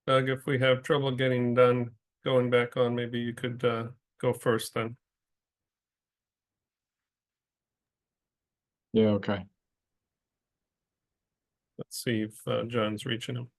Doug, if we have trouble getting done going back on, maybe you could go first then. Yeah, okay. Let's see if John's reaching him.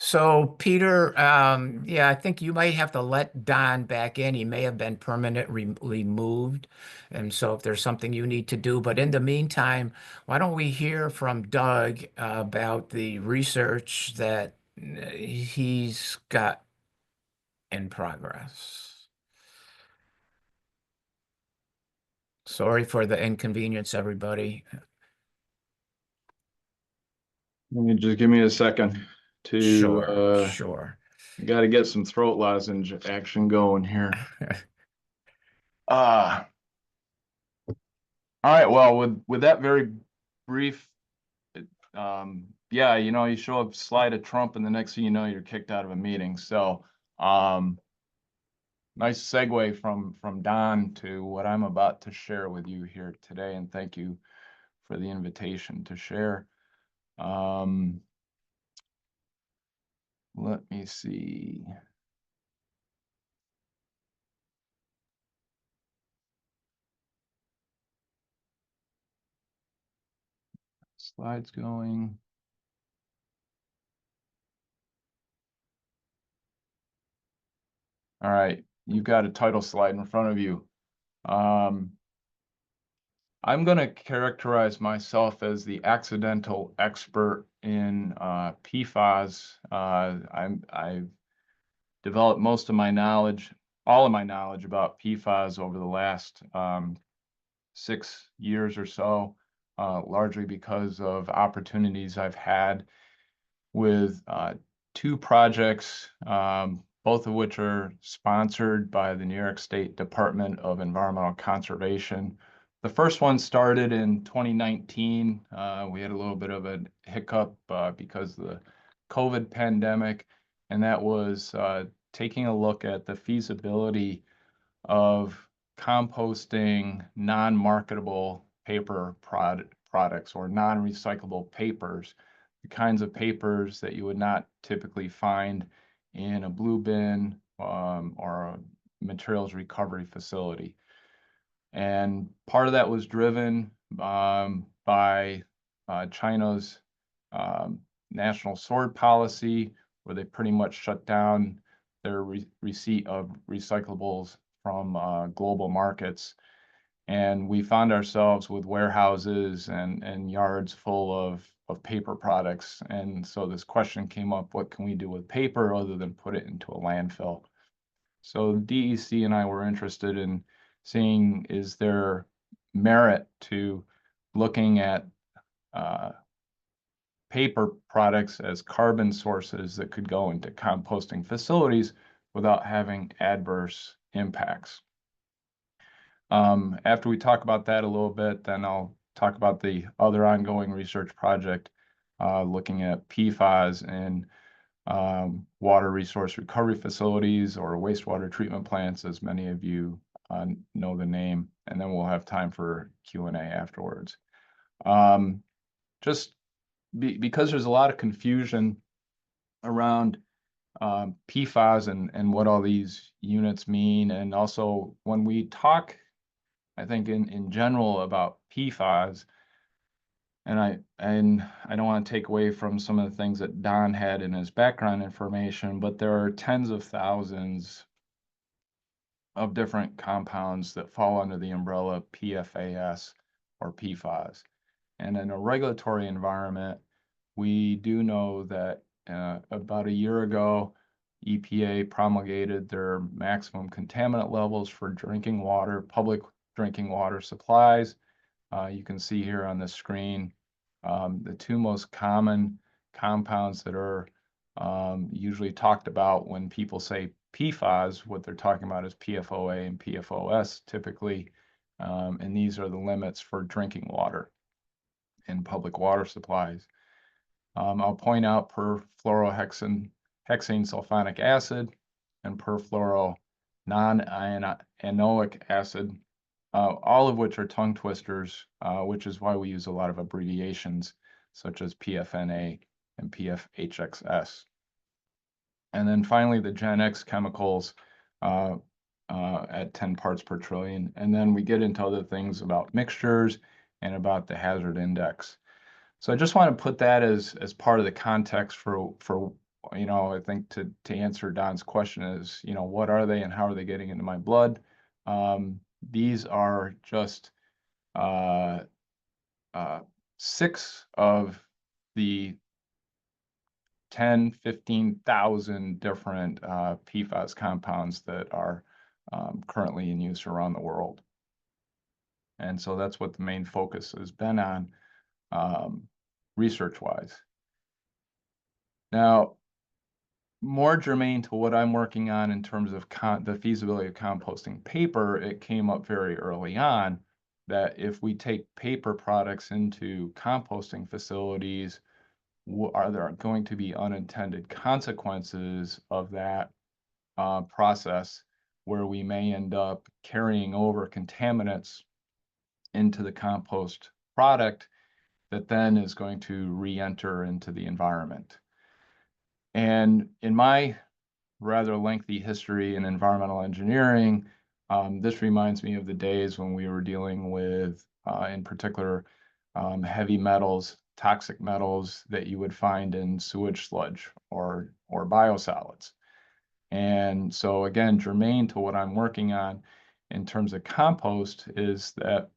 So Peter, yeah, I think you might have to let Don back in. He may have been permanently removed. And so if there's something you need to do, but in the meantime, why don't we hear from Doug about the research that he's got in progress. Sorry for the inconvenience, everybody. Just give me a second Sure, to sure. got to get some throat lozenge action going here. Uh all right, well, with that very brief yeah, you know, you show up slide at Trump and the next thing you know you're kicked out of a meeting. So nice segue from Don to what I'm about to share with you here today, and thank you for the invitation to share. Let me see. Slides going. All right, you've got a title slide in front of you. I'm going to characterize myself as the accidental expert in PFAS. I've developed most of my knowledge, all of my knowledge about PFAS over the last 6 years or so, largely because of opportunities I've had with 2 projects, both of which are sponsored by the New York State Department of Environmental Conservation. The first one started in 2019. We had a little bit of a hiccup because of the COVID pandemic, and that was taking a look at the feasibility of composting non-marketable paper products or non-recyclable papers, the kinds of papers that you would not typically find in a blue bin or a materials recovery facility. And part of that was driven by China's national sword policy, where they pretty much shut down their receipt of recyclables from global markets. And we found ourselves with warehouses and yards full of paper products. And so this question came up, what can we do with paper other than put it into a landfill? So DEC and I were interested in seeing, is there merit to looking at paper products as carbon sources that could go into composting facilities without having adverse impacts. After we talk about that a little bit, then I'll talk about the other ongoing research project looking at PFAS in water resource recovery facilities or wastewater treatment plants, as many of you know the name, and then we'll have time for Q&A afterwards. Just because there's a lot of confusion around PFAS and what all these units mean, and also when we talk, I think in general about PFAS, and I don't want to take away from some of the things that Don had in his background information, but there are tens of thousands of different compounds that fall under the umbrella PFAS or PFAS. And in a regulatory environment, we do know that about a year ago, EPA promulgated their maximum contaminant levels for drinking water, public drinking water supplies. You can see here on the screen the two most common compounds that are usually talked about when people say PFAS. What they're talking about is PFOA and PFOS typically, and these are the limits for drinking water in public water supplies. I'll point out perfluorohexane sulfonic acid and perfluoro non-ionoic acid, all of which are tongue twisters, which is why we use a lot of abbreviations such as PFNA and PFHXS. And then finally, the Gen X chemicals at 10 parts per trillion. And then we get into other things about mixtures and about the hazard index. So I just want to put that as part of the context for I think to answer Don's question is, what are they and how are they getting into my blood? These are just 6 of the 10, 15,000 different PFAS compounds that are currently in use around the world. And so that's what the main focus has been on research-wise. Now, more germane to what I'm working on in terms of the feasibility of composting paper, it came up very early on that if we take paper products into composting facilities, are there going to be unintended consequences of that process where we may end up carrying over contaminants into the compost product that then is going to re-enter into the environment. And in my rather lengthy history in environmental engineering, this reminds me of the days when we were dealing with, in particular, heavy metals, toxic metals that you would find in sewage sludge or biosolids. And so again, germane to what I'm working on in terms of compost is that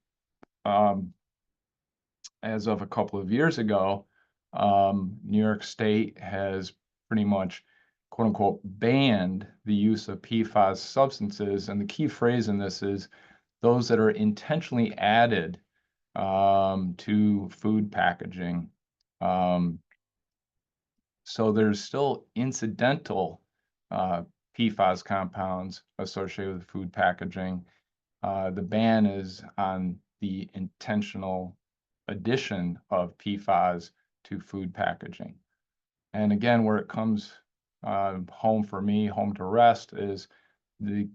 as of a couple of years ago, New York State has pretty much, quote unquote, banned the use of PFAS substances. And the key phrase in this is those that are intentionally added to food packaging. So there's still incidental PFAS compounds associated with food packaging. The ban is on the intentional addition of PFAS to food packaging. And again, where it comes home for me, home to rest, is the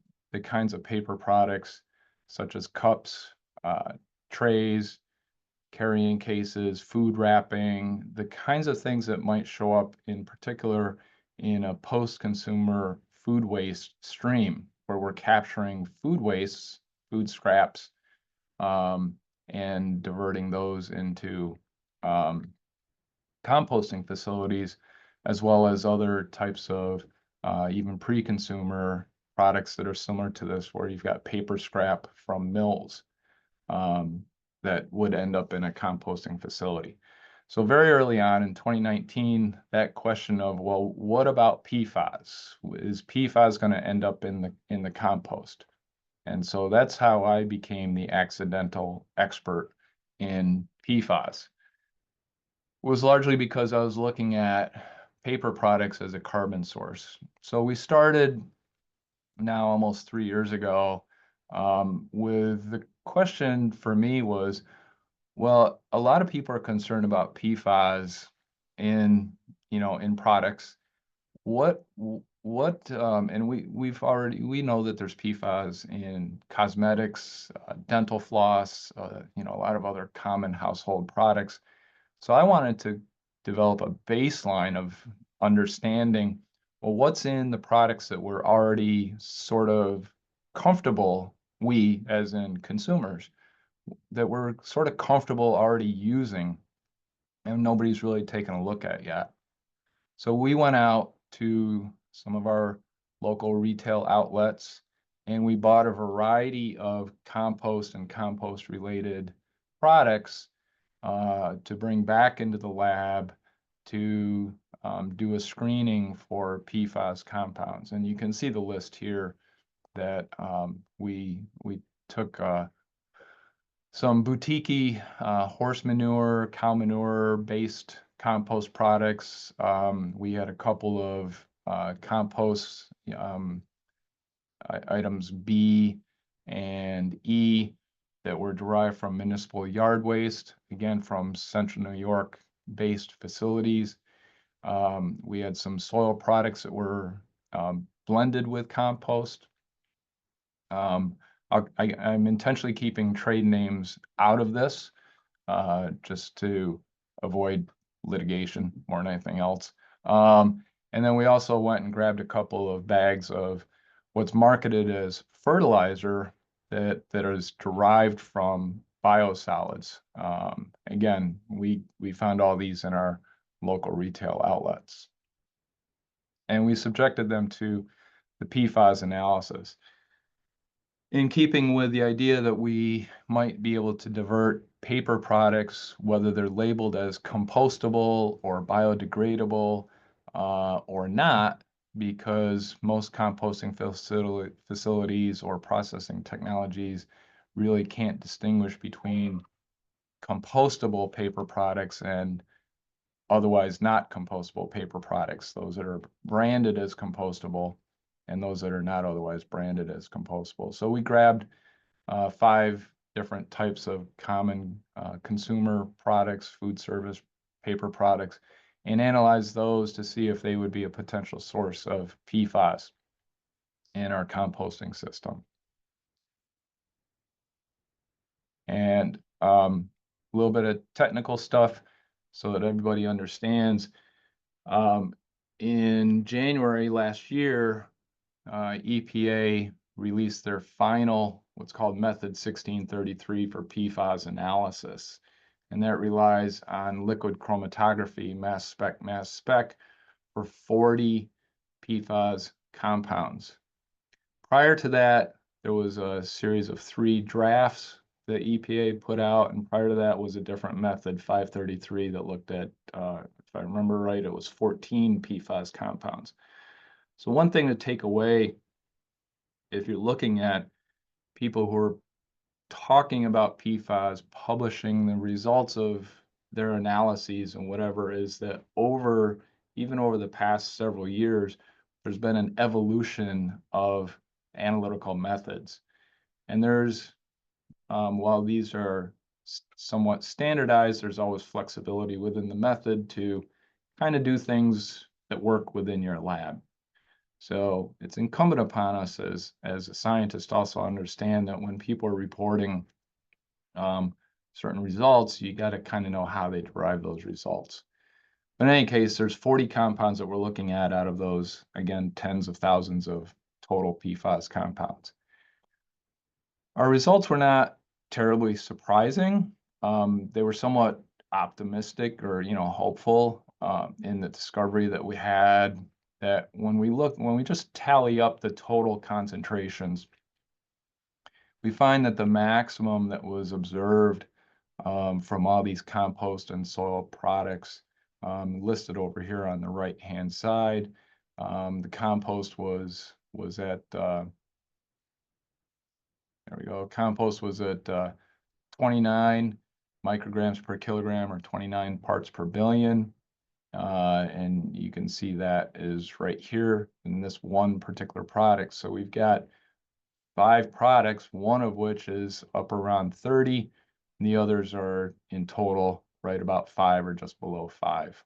kinds of paper products such as cups, trays, carrying cases, food wrapping, the kinds of things that might show up in particular in a post-consumer food waste stream, where we're capturing food wastes, food scraps, and diverting those into composting facilities, as well as other types of even pre-consumer products that are similar to this, where you've got paper scrap from mills that would end up in a composting facility. So very early on in 2019, that question of, well, what about PFAS? Is PFAS going to end up in the compost? And so that's how I became the accidental expert in PFAS. It was largely because I was looking at paper products as a carbon source. So we started now almost 3 years ago with the question for me was, well, a lot of people are concerned about PFAS in products. And we know that there's PFAS in cosmetics, dental floss, a lot of other common household products. So I wanted to develop a baseline of understanding, well, what's in the products that we're already sort of comfortable, we as in consumers, that we're sort of comfortable already using and nobody's really taken a look at yet. So we went out to some of our local retail outlets and we bought a variety of compost and compost related products to bring back into the lab to do a screening for PFAS compounds. And you can see the list here that we took some boutique horse manure, cow manure based compost products. We had a couple of compost items B and E that were derived from municipal yard waste, again from Central New York based facilities. We had some soil products that were blended with compost. I'm intentionally keeping trade names out of this just to avoid litigation more than anything else. And then we also went and grabbed a couple of bags of what's marketed as fertilizer that is derived from biosolids. Again, we found all these in our local retail outlets. And we subjected them to the PFAS analysis. In keeping with the idea that we might be able to divert paper products, whether they're labeled as compostable or biodegradable or not, because most composting facilities or processing technologies really can't distinguish between compostable paper products and otherwise not compostable paper products, those that are branded as compostable and those that are not otherwise branded as compostable. So we grabbed 5 different types of common consumer products, food service, paper products, and analyzed those to see if they would be a potential source of PFAS in our composting system. And a little bit of technical stuff so that everybody understands. In January last year, EPA released their final, what's called Method 1633 for PFAS analysis. And that relies on liquid chromatography, mass spec, for 40 PFAS compounds. Prior to that, there was a series of 3 drafts that EPA put out, and prior to that was a different method, 533, that looked at, if I remember right, it was 14 PFAS compounds. So one thing to take away, if you're looking at people who are talking about PFAS, publishing the results of their analyses and whatever, is that even over the past several years, there's been an evolution of analytical methods. And there's, while these are somewhat standardized, there's always flexibility within the method to kind of do things that work within your lab. So it's incumbent upon us as a scientist also understand that when people are reporting certain results, you got to kind of know how they derive those results. But in any case, there's 40 compounds that we're looking at out of those, again, tens of thousands of total PFAS compounds. Our results were not terribly surprising. They were somewhat optimistic or, hopeful in the discovery that we had, that when we just tally up the total concentrations, we find that the maximum that was observed from all these compost and soil products listed over here on the right-hand side. The compost was at, there we go, compost was at 29 micrograms per kilogram, or 29 parts per billion. And you can see that is right here in this one particular product. So we've got 5 products, one of which is up around 30, and the others are in total right about 5 or just below 5.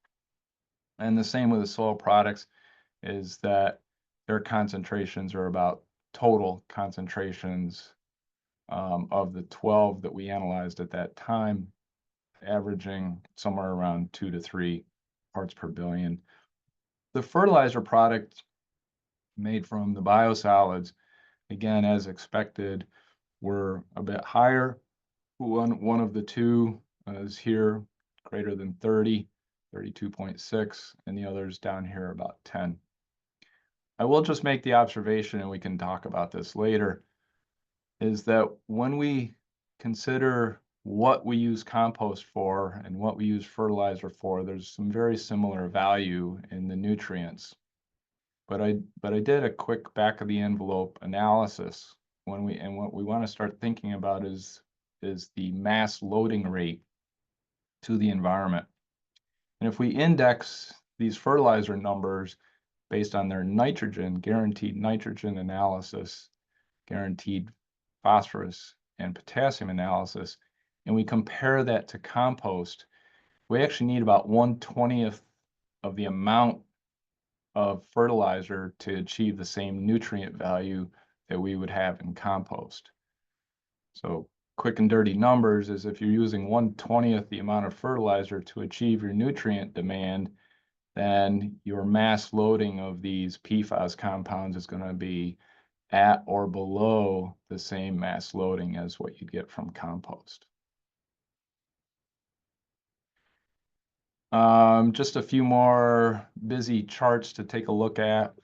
And the same with the soil products, is that their concentrations are about total concentrations of the 12 that we analyzed at that time, averaging somewhere around 2 to 3 parts per billion. The fertilizer product made from the biosolids, again, as expected, were a bit higher. One of the 2 is here, greater than 30, 32.6, and the others down here about 10. I will just make the observation, and we can talk about this later, is that when we consider what we use compost for and what we use fertilizer for, there's some very similar value in the nutrients. But I did a quick back of the envelope analysis what we want to start thinking about is the mass loading rate to the environment. And if we index these fertilizer numbers based on their nitrogen, guaranteed nitrogen analysis, guaranteed phosphorus and potassium analysis, and we compare that to compost, we actually need about 1/20th of the amount of fertilizer to achieve the same nutrient value that we would have in compost. So quick and dirty numbers is if you're using 1/20th the amount of fertilizer to achieve your nutrient demand, then your mass loading of these PFAS compounds is going to be at or below the same mass loading as what you'd get from compost. Just a few more busy charts to take a look at.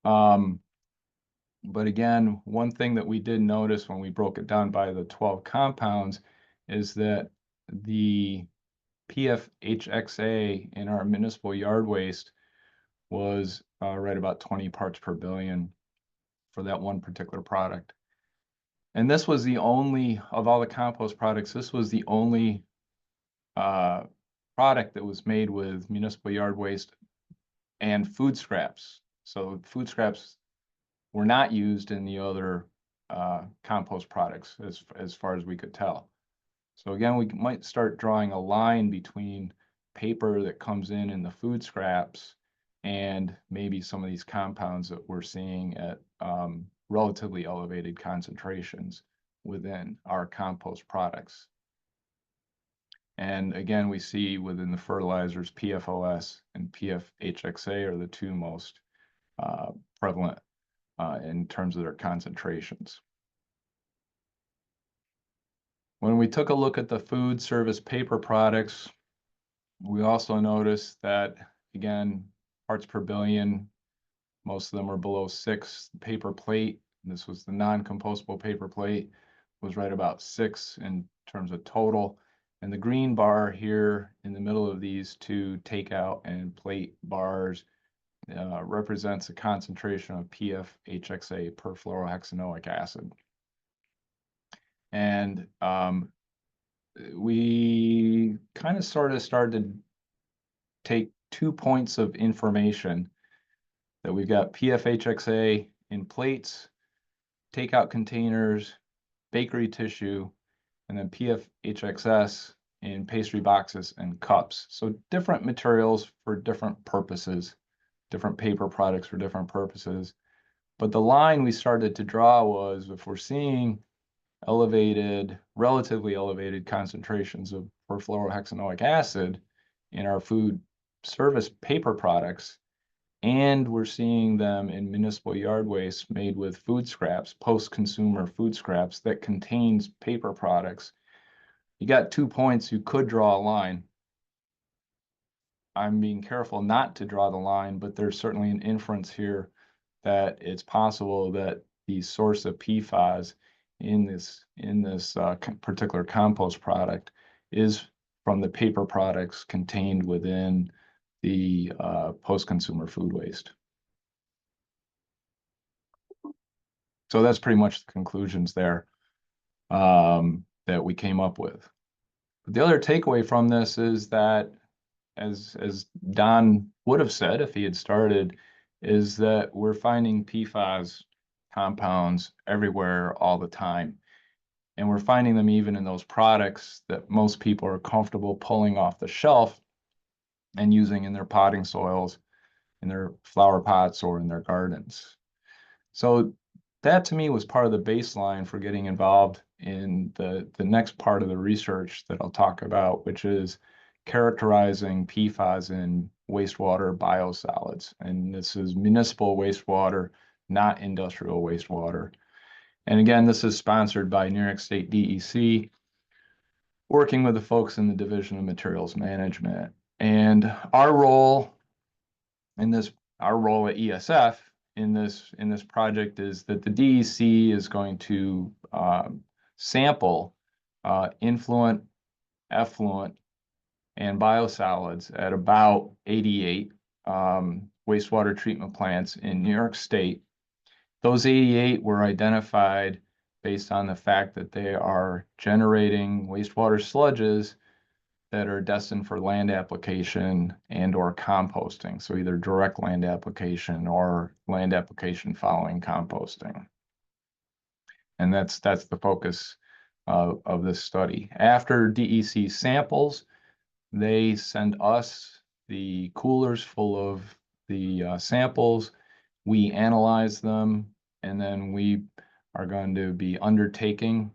But again, one thing that we did notice when we broke it down by the 12 compounds is that the PFHXA in our municipal yard waste was right about 20 parts per billion for that one particular product. And this was the only, of all the compost products, this was the only product that was made with municipal yard waste and food scraps. So food scraps were not used in the other compost products as far as we could tell. So again, we might start drawing a line between paper that comes in the food scraps and maybe some of these compounds that we're seeing at relatively elevated concentrations within our compost products. And again, we see within the fertilizers, PFOS and PFHXA are the two most prevalent in terms of their concentrations. When we took a look at the food service paper products, we also noticed that, again, parts per billion, most of them are below 6. The paper plate, this was the non-compostable paper plate, was right about 6 in terms of total. And the green bar here in the middle of these two takeout and plate bars represents a concentration of PFHXA, perfluorohexanoic acid. And we kind of sort of started to take 2 points of information that we've got PFHXA in plates, takeout containers, bakery tissue, and then PFHXS in pastry boxes and cups. So different materials for different purposes, different paper products for different purposes. But the line we started to draw was if we're seeing elevated, relatively elevated concentrations of perfluorohexanoic acid in our food service paper products, and we're seeing them in municipal yard waste made with food scraps, post-consumer food scraps that contains paper products, you got 2 points you could draw a line. I'm being careful not to draw the line, but there's certainly an inference here that it's possible that the source of PFAS in this particular compost product is from the paper products contained within the post-consumer food waste. So that's pretty much the conclusions there that we came up with. But the other takeaway from this is that, as Don would have said if he had started, is that we're finding PFAS compounds everywhere all the time. And we're finding them even in those products that most people are comfortable pulling off the shelf and using in their potting soils, in their flower pots, or in their gardens. So that to me was part of the baseline for getting involved in the next part of the research that I'll talk about, which is characterizing PFAS in wastewater biosolids. And this is municipal wastewater, not industrial wastewater. And again, this is sponsored by New York State DEC, working with the folks in the Division of Materials Management. And our role in this, our role at ESF in this project is that the DEC is going to sample influent, effluent, and biosolids at about 88 wastewater treatment plants in New York State. Those 88 were identified based on the fact that they are generating wastewater sludges that are destined for land application and or composting. So either direct land application or land application following composting. And that's the focus of this study. After DEC samples, they send us the coolers full of the samples. We analyze them, and then we are going to be undertaking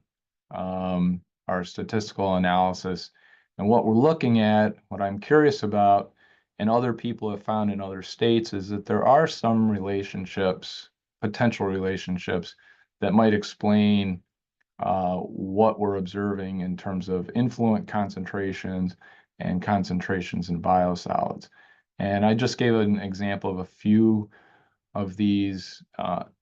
our statistical analysis. And what we're looking at, what I'm curious about, and other people have found in other states, is that there are some relationships, potential relationships, that might explain what we're observing in terms of influent concentrations and concentrations in biosolids. And I just gave an example of a few of these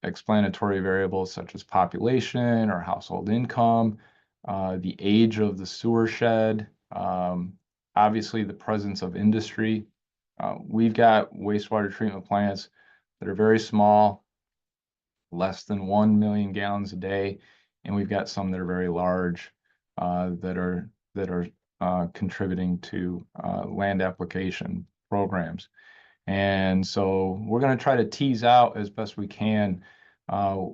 explanatory variables, such as population or household income, the age of the sewer shed, obviously the presence of industry. We've got wastewater treatment plants that are very small, less than 1 million gallons a day, and we've got some that are very large that are contributing to land application programs. And so we're going to try to tease out as best we can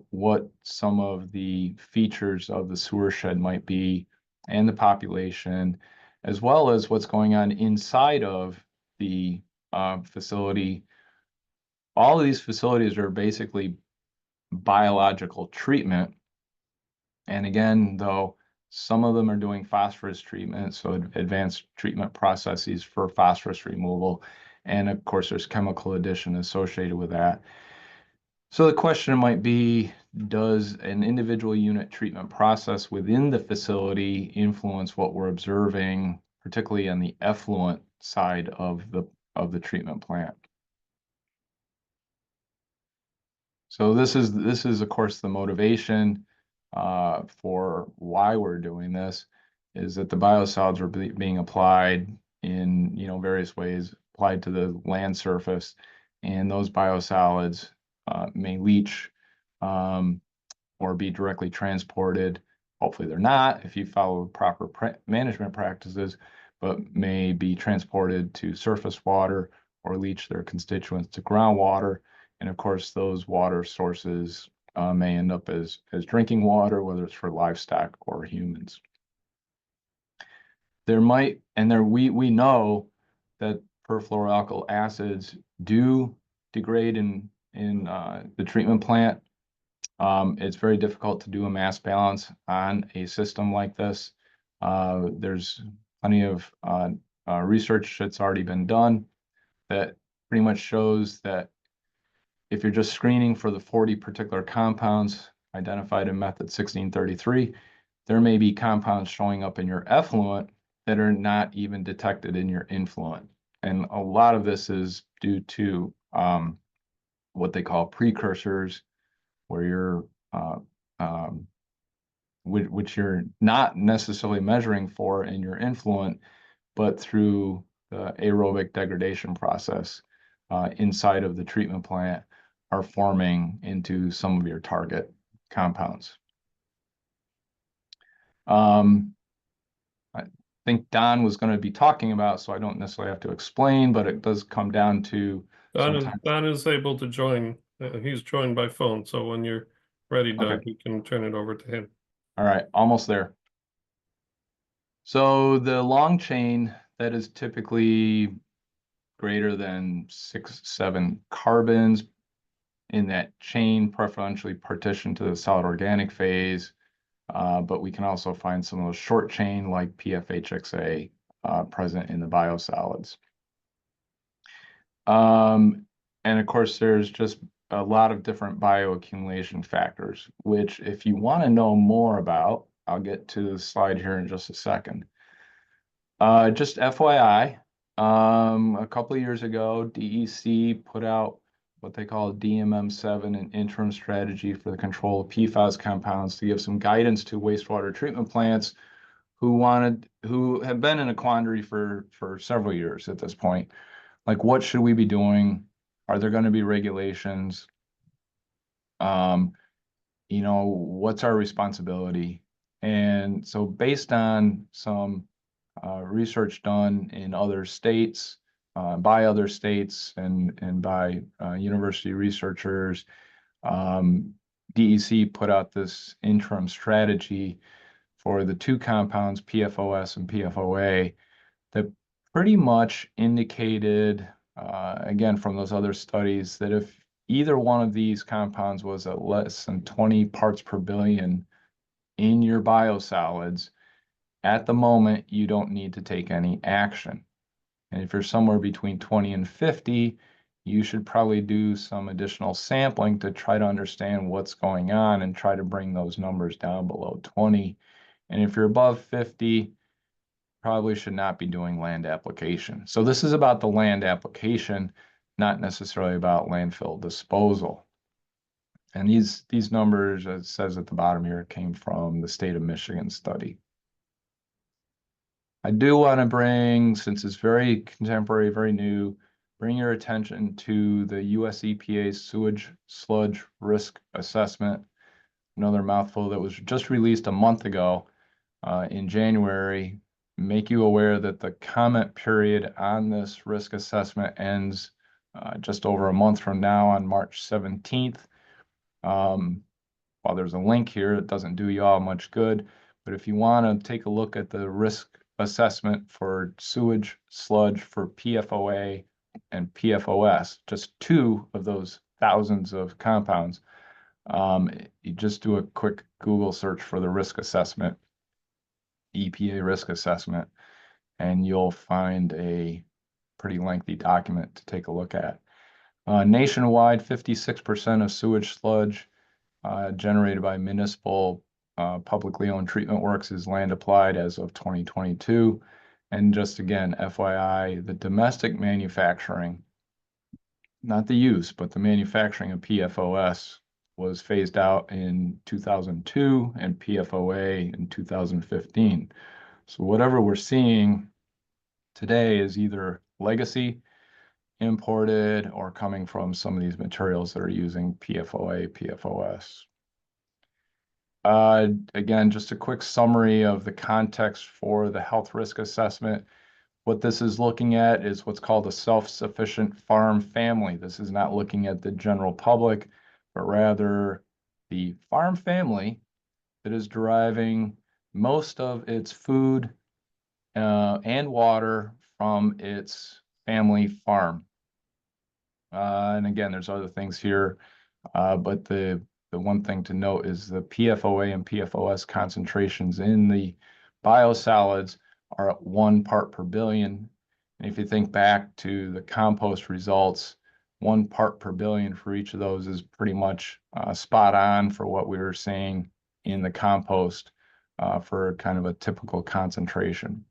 what some of the features of the sewer shed might be and the population, as well as what's going on inside of the facility. All of these facilities are basically biological treatment. And again, though, some of them are doing phosphorus treatment, so advanced treatment processes for phosphorus removal. And of course, there's chemical addition associated with that. So the question might be, does an individual unit treatment process within the facility influence what we're observing, particularly on the effluent side of the treatment plant? So this is of course the motivation for why we're doing this, is that the biosolids are being applied in various ways, applied to the land surface, and those biosolids may leach or be directly transported. Hopefully they're not, if you follow proper management practices, but may be transported to surface water or leach their constituents to groundwater. And of course, those water sources may end up as drinking water, whether it's for livestock or humans. We know that perfluoroalkyl acids do degrade in the treatment plant. It's very difficult to do a mass balance on a system like this. There's plenty of research that's already been done that pretty much shows that if you're just screening for the 40 particular compounds identified in method 1633, there may be compounds showing up in your effluent that are not even detected in your influent. And a lot of this is due to what they call precursors, where you're which you're not necessarily measuring for in your influent, but through the aerobic degradation process inside of the treatment plant are forming into some of your target compounds. I think Don was going to be talking about, so I don't necessarily have to explain, but it does come down to Don is able to join. He's joined by phone, so when you're ready, Doug, Okay. you can turn it over to him. All right, almost there. So the long chain that is typically greater than 6-7 carbons in that chain, preferentially partitioned to the solid organic phase, but we can also find some of those short chain like PFHXA present in the biosolids. And of course, there's just a lot of different bioaccumulation factors, which if you want to know more about, I'll get to the slide here in just a second. Just FYI, a couple of years ago, DEC put out what they call DMM7, an interim strategy for the control of PFAS compounds, to give some guidance to wastewater treatment plants who have been in a quandary for several years at this point. Like, what should we be doing? Are there going to be regulations? What's our responsibility? And so based on some research done in other states, by other states and by university researchers, DEC put out this interim strategy for the two compounds, PFOS and PFOA, that pretty much indicated, again, from those other studies, that if either one of these compounds was at less than 20 parts per billion in your biosolids, at the moment, you don't need to take any action. And if you're somewhere between 20 and 50, you should probably do some additional sampling to try to understand what's going on and try to bring those numbers down below 20. And if you're above 50, probably should not be doing land application. So this is about the land application, not necessarily about landfill disposal. And these numbers, as it says at the bottom here, came from the state of Michigan study. I do want to bring, since it's very contemporary, very new, bring your attention to the US EPA sewage sludge risk assessment, another mouthful, that was just released a month ago in January. Make you aware that the comment period on this risk assessment ends just over a month from now on March 17th. While there's a link here, it doesn't do you all much good. But if you want to take a look at the risk assessment for sewage sludge for PFOA and PFOS, just two of those thousands of compounds, you just do a quick Google search for the risk assessment, EPA risk assessment, and you'll find a pretty lengthy document to take a look at. Nationwide, 56% of sewage sludge generated by municipal publicly owned treatment works is land applied as of 2022. And just again, FYI, the domestic manufacturing, not the use, but the manufacturing of PFOS was phased out in 2002 and PFOA in 2015. So whatever we're seeing today is either legacy, imported, or coming from some of these materials that are using PFOA, PFOS. Again, just a quick summary of the context for the health risk assessment. What this is looking at is what's called a self-sufficient farm family. This is not looking at the general public, but rather the farm family that is deriving most of its food and water from its family farm. And again, there's other things here, but the one thing to note is the PFOA and PFOS concentrations in the biosolids are at 1 part per billion. And if you think back to the compost results, 1 part per billion for each of those is pretty much spot on for what we were seeing in the compost for kind of a typical concentration.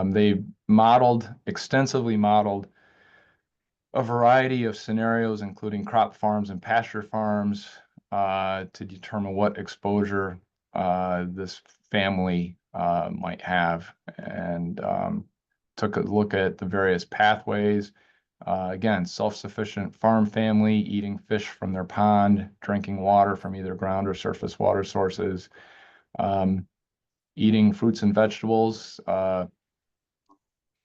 They extensively modeled a variety of scenarios, including crop farms and pasture farms, to determine what exposure this family might have, and took a look at the various pathways. Again, self-sufficient farm family, eating fish from their pond, drinking water from either ground or surface water sources, eating fruits and vegetables.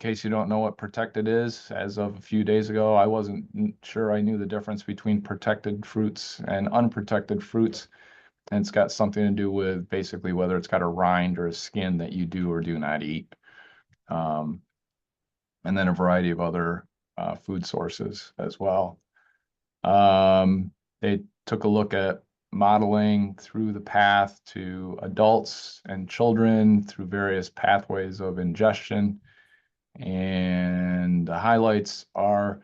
In case you don't know what protected is, as of a few days ago, I wasn't sure I knew the difference between protected fruits and unprotected fruits. And it's got something to do with basically whether it's got a rind or a skin that you do or do not eat. And then a variety of other food sources as well. They took a look at modeling through the path to adults and children through various pathways of ingestion. And the highlights are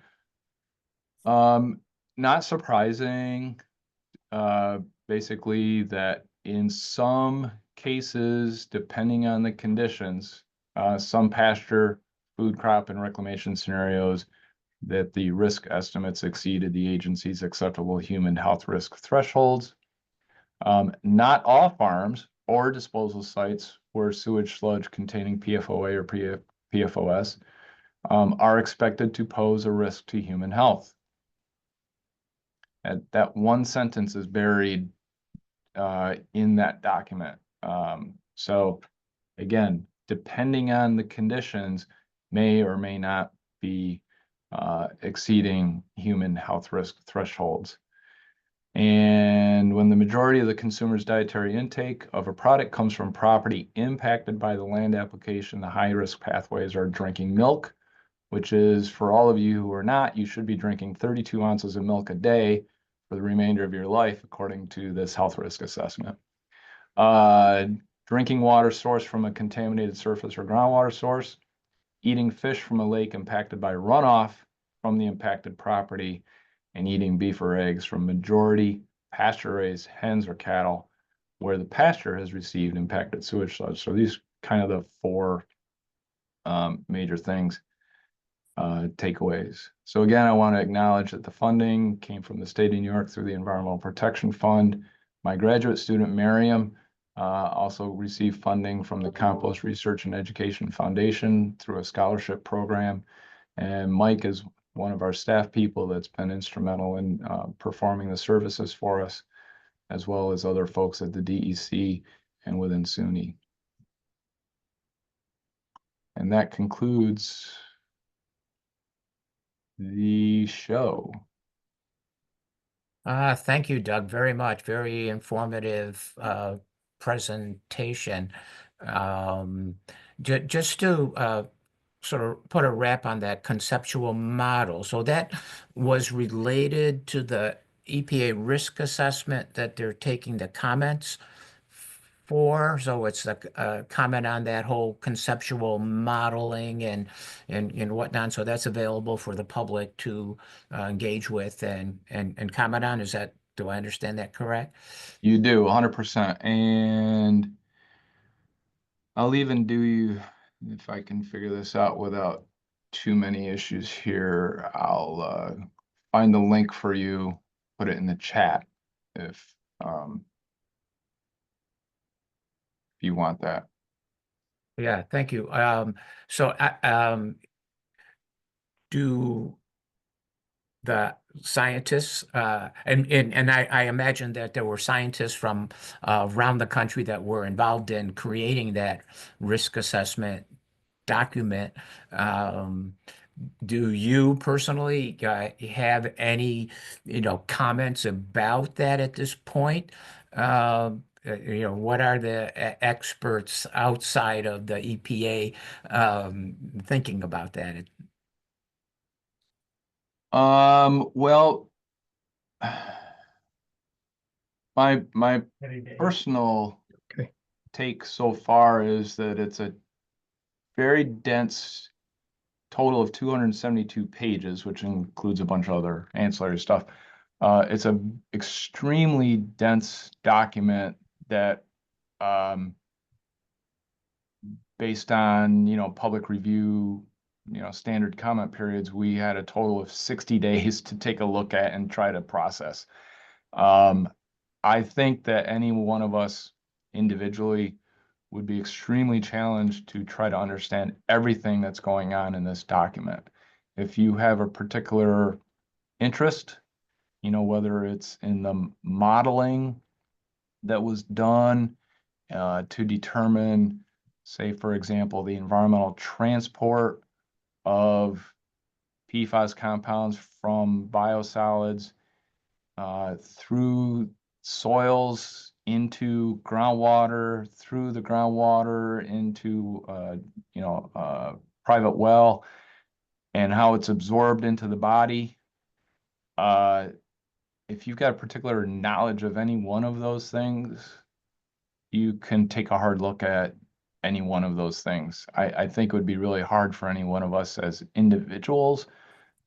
not surprising, basically that in some cases, depending on the conditions, some pasture, food crop, and reclamation scenarios that the risk estimates exceeded the agency's acceptable human health risk thresholds. Not all farms or disposal sites where sewage sludge containing PFOA or PFOS are expected to pose a risk to human health. And that one sentence is buried in that document. So again, depending on the conditions, may or may not be exceeding human health risk thresholds. And when the majority of the consumer's dietary intake of a product comes from property impacted by the land application, the high-risk pathways are drinking milk, which is, for all of you who are not, you should be drinking 32 ounces of milk a day for the remainder of your life, according to this health risk assessment. Drinking water sourced from a contaminated surface or groundwater source, eating fish from a lake impacted by runoff from the impacted property, and eating beef or eggs from majority pasture-raised hens or cattle where the pasture has received impacted sewage sludge. So these kind of the four major things, takeaways. So again, I want to acknowledge that the funding came from the state of New York through the Environmental Protection Fund. My graduate student, Miriam, also received funding from the Compost Research and Education Foundation through a scholarship program. And Mike is one of our staff people that's been instrumental in performing the services for us, as well as other folks at the DEC and within SUNY. And that concludes the show. Thank you, Doug, very much. Very informative presentation. Just to sort of put a wrap on that conceptual model. So that was related to the EPA risk assessment that they're taking the comments for. So it's a comment on that whole conceptual modeling and whatnot. So that's available for the public to engage with and comment on. Do I understand that correct? You do, 100%. And I'll even do you, if I can figure this out without too many issues here, I'll find the link for you, put it in the chat if you want that. Yeah, thank you. So do the scientists and I imagine that there were scientists from around the country that were involved in creating that risk assessment document. Do you personally have any, comments about that at this point? What are the experts outside of the EPA thinking about that? Well, my personal Okay. take so far is that it's a very dense total of 272 pages, which includes a bunch of other ancillary stuff. It's an extremely dense document that, based on, public review, standard comment periods, we had a total of 60 days to take a look at and try to process. I think that any one of us individually would be extremely challenged to try to understand everything that's going on in this document. If you have a particular interest, whether it's in the modeling that was done to determine, say, for example, the environmental transport of PFAS compounds from biosolids through soils into groundwater, through the groundwater into private well, and how it's absorbed into the body. If you've got a particular knowledge of any one of those things, you can take a hard look at any one of those things. I think it would be really hard for any one of us as individuals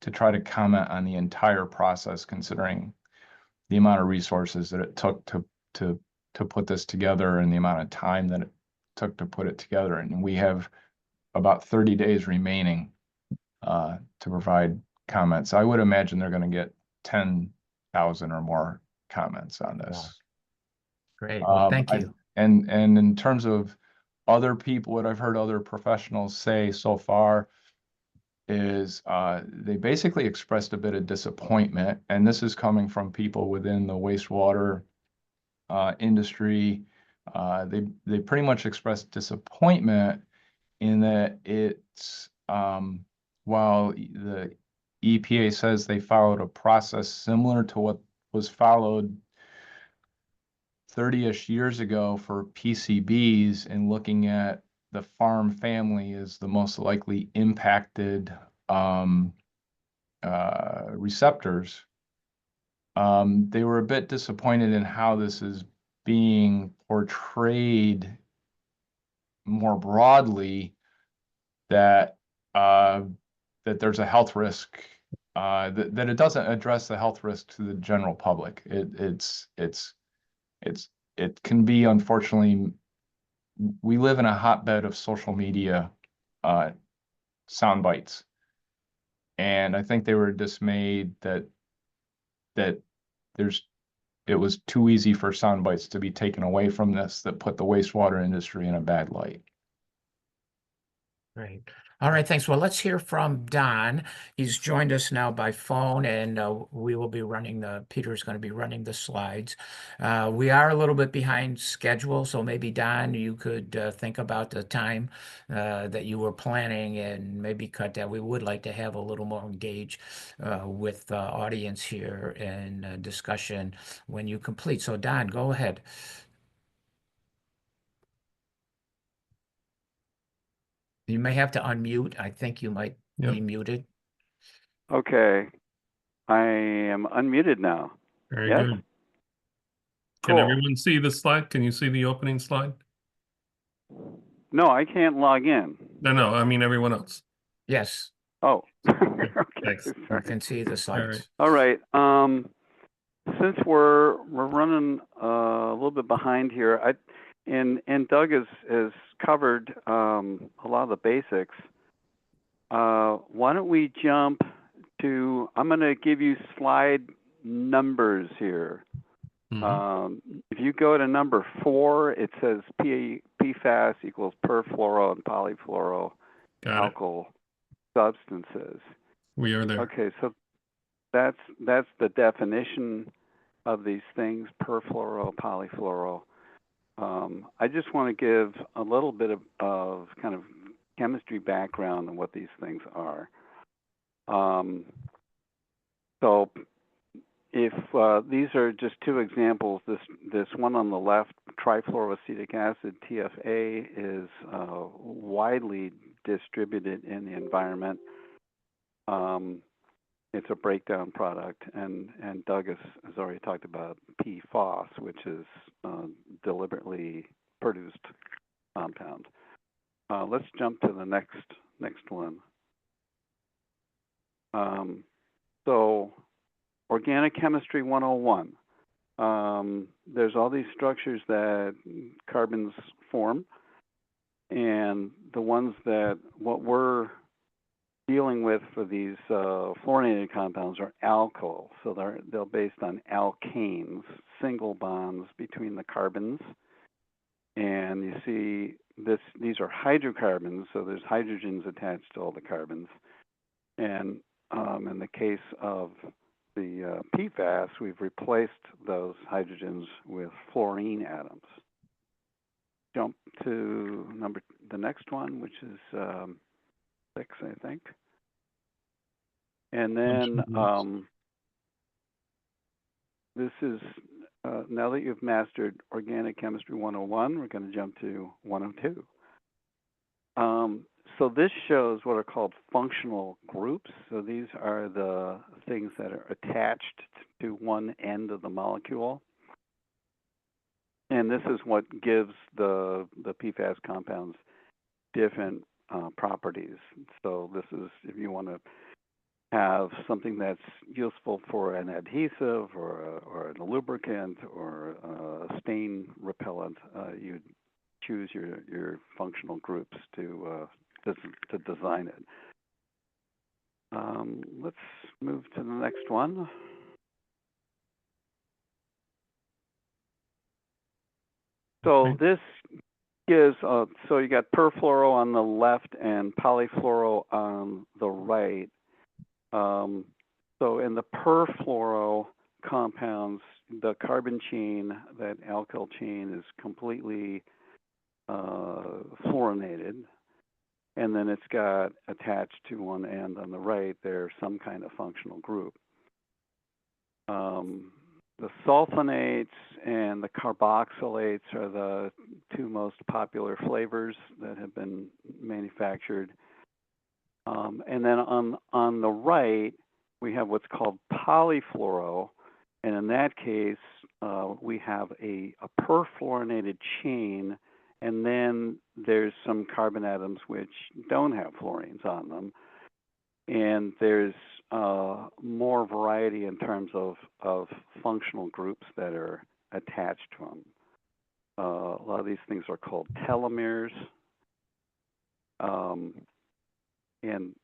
to try to comment on the entire process, considering the amount of resources that it took to put this together and the amount of time that it took to put it together. And we have about 30 days remaining to provide comments. I would imagine they're going to get 10,000 or more comments on Wow. this. Great. Well, thank you. And in terms of other people, what I've heard other professionals say so far is they basically expressed a bit of disappointment, and this is coming from people within the wastewater industry. They pretty much expressed disappointment in that it's while the EPA says they followed a process similar to what was followed 30-ish years ago for PCBs and looking at the farm family as the most likely impacted receptors. They were a bit disappointed in how this is being portrayed more broadly, that that there's a health risk, that it doesn't address the health risk to the general public. It can be, unfortunately, we live in a hotbed of social media sound bites, and I think they were dismayed that it was too easy for sound bites to be taken away from this, that put the wastewater industry in a bad light. Great. All right, thanks. Well, let's hear from Don. He's joined us now by phone, and we will be Peter's going to be running the slides. We are a little bit behind schedule, so maybe, Don, you could think about the time that you were planning and maybe cut that. We would like to have a little more engaged with the audience here and discussion when you complete. So, Don, go ahead. You may have to unmute. I think you might be muted. Okay. I am unmuted now. Very Yes? good. Can Cool. everyone see the slide? Can you see the opening slide? No, I can't log in. No, I mean everyone else. Yes, Oh. Okay, Okay. thanks. you Sorry. can see the slides. All right. Since we're running a little bit behind here, and Doug has covered a lot of the basics. Why don't we jump to? I'm going to give you slide numbers here. If you go to number 4, it says PFAS equals perfluoro and polyfluoro alkyl substances. We are there. Okay, so that's the definition of these things: perfluoro, polyfluoro. I just want to give a little bit of kind of chemistry background on what these things are. So if these are just 2 examples, this one on the left, trifluoroacetic acid, TFA, is widely distributed in the environment. It's a breakdown product, and Doug has already talked about PFAS, which is deliberately produced compound. Let's jump to the next one. So, Organic Chemistry 101. There's all these structures that carbons form, and the ones that what we're dealing with for these fluorinated compounds are alkyl. So they're based on alkanes, single bonds between the carbons. And you see these are hydrocarbons, so there's hydrogens attached to all the carbons. And in the case of the PFAS, we've replaced those hydrogens with fluorine atoms. Jump to the next one, which is 6, I think. And then this is, now that you've mastered Organic Chemistry 101, we're going to jump to 102. So this shows what are called functional groups. So these are the things that are attached to one end of the molecule. And this is what gives the PFAS compounds different properties. So this is, if you want to have something that's useful for an adhesive or a lubricant or a stain repellent, you choose your functional groups to design it. Let's move to the next one. So Okay. this is, so you got perfluoro on the left and polyfluoro on the right. So in the perfluoro compounds, the carbon chain, that alkyl chain, is completely fluorinated. And then it's got attached to one end on the right there some kind of functional group. The sulfonates and the carboxylates are the two most popular flavors that have been manufactured. And then on the right, we have what's called polyfluoro. And in that case, we have a perfluorinated chain, and then there's some carbon atoms which don't have fluorines on them. And there's more variety in terms of functional groups that are attached to them. A lot of these things are called telomeres. And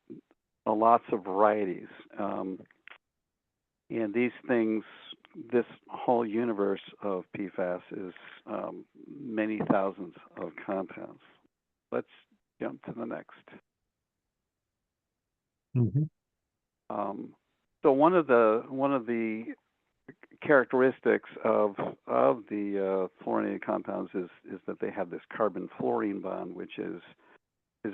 lots of varieties. And these things, this whole universe of PFAS is many thousands of compounds. Let's jump to the next. Mm-hmm. So one of the characteristics of the fluorinated compounds is that they have this carbon-fluorine bond, which is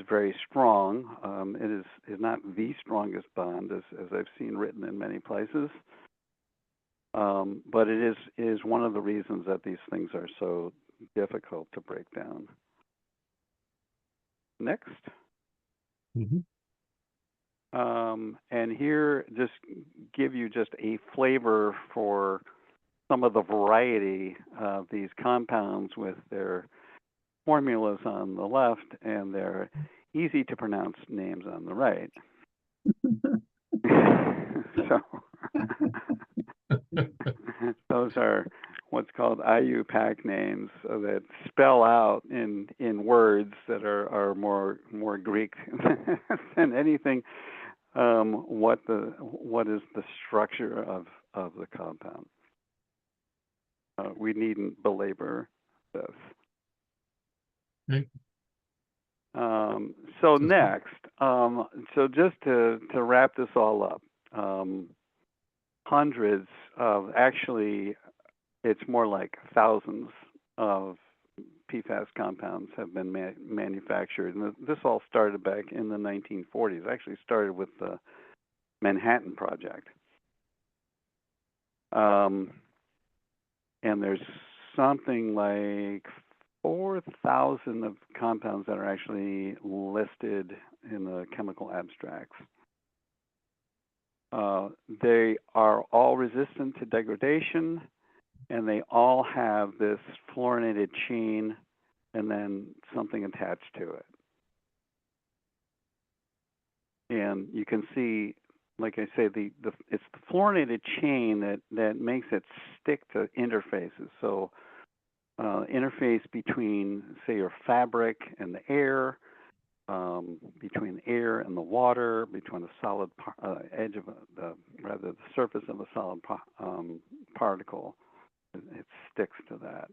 very strong. It is not the strongest bond, as I've seen written in many places, but it is one of the reasons that these things are so difficult to break down. Next. Mm-hmm. And here, just give you just a flavor for some of the variety of these compounds with their formulas on the left and their easy to pronounce names on the right. So those are what's called IUPAC names that spell out in words that are more Greek than anything what is the structure of the compound. We needn't belabor this. Okay. So next, so just to wrap this all up, hundreds of, actually, it's more like thousands of PFAS compounds have been manufactured. And this all started back in the 1940s. Actually started with the Manhattan Project. And there's something like 4,000 of compounds that are actually listed in the chemical abstracts. They are all resistant to degradation, and they all have this fluorinated chain and then something attached to it. And you can see, like I say, it's the fluorinated chain that makes it stick to interfaces. So interface between, say, your fabric and the air, between the air and the water, between the solid edge of the surface of a solid particle. It sticks to that.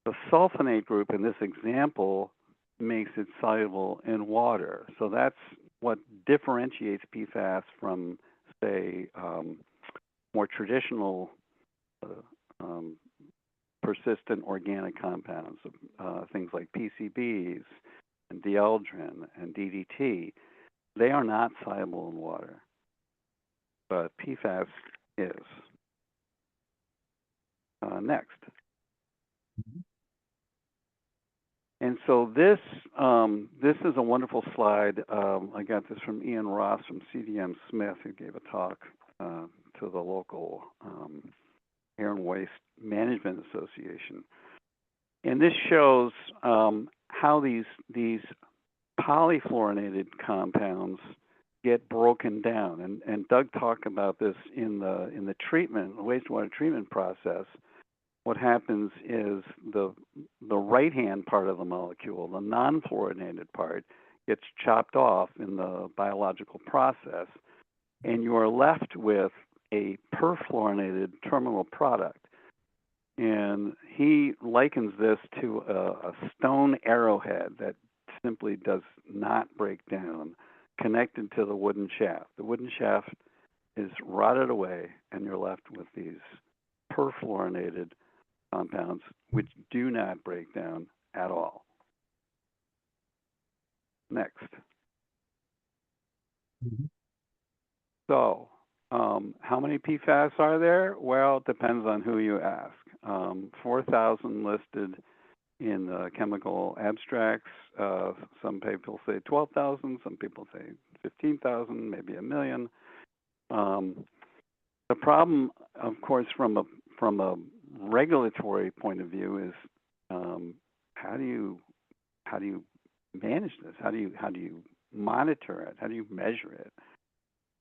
The sulfonate group in this example makes it soluble in water. So that's what differentiates PFAS from, say, more traditional persistent organic compounds, things like PCBs and dieldrin and DDT. They are not soluble in water, but PFAS is. Next. And so this is a wonderful slide. I got this from Ian Ross from CDM Smith, who gave a talk to the local Air and Waste Management Association. And this shows how these polyfluorinated compounds get broken down. And Doug talked about this in the treatment, the wastewater treatment process. What happens is the right-hand part of the molecule, the non-fluorinated part, gets chopped off in the biological process, and you are left with a perfluorinated terminal product. And he likens this to a stone arrowhead that simply does not break down, connected to the wooden shaft. The wooden shaft is rotted away, and you're left with these perfluorinated compounds which do not break down at all. Next. So, how many PFAS are there? Well, it depends on who you ask. 4,000 listed in the chemical abstracts. Some people say 12,000, some people say 15,000, maybe a million. The problem, of course, from a regulatory point of view is how do you manage this? How do you monitor it? How do you measure it?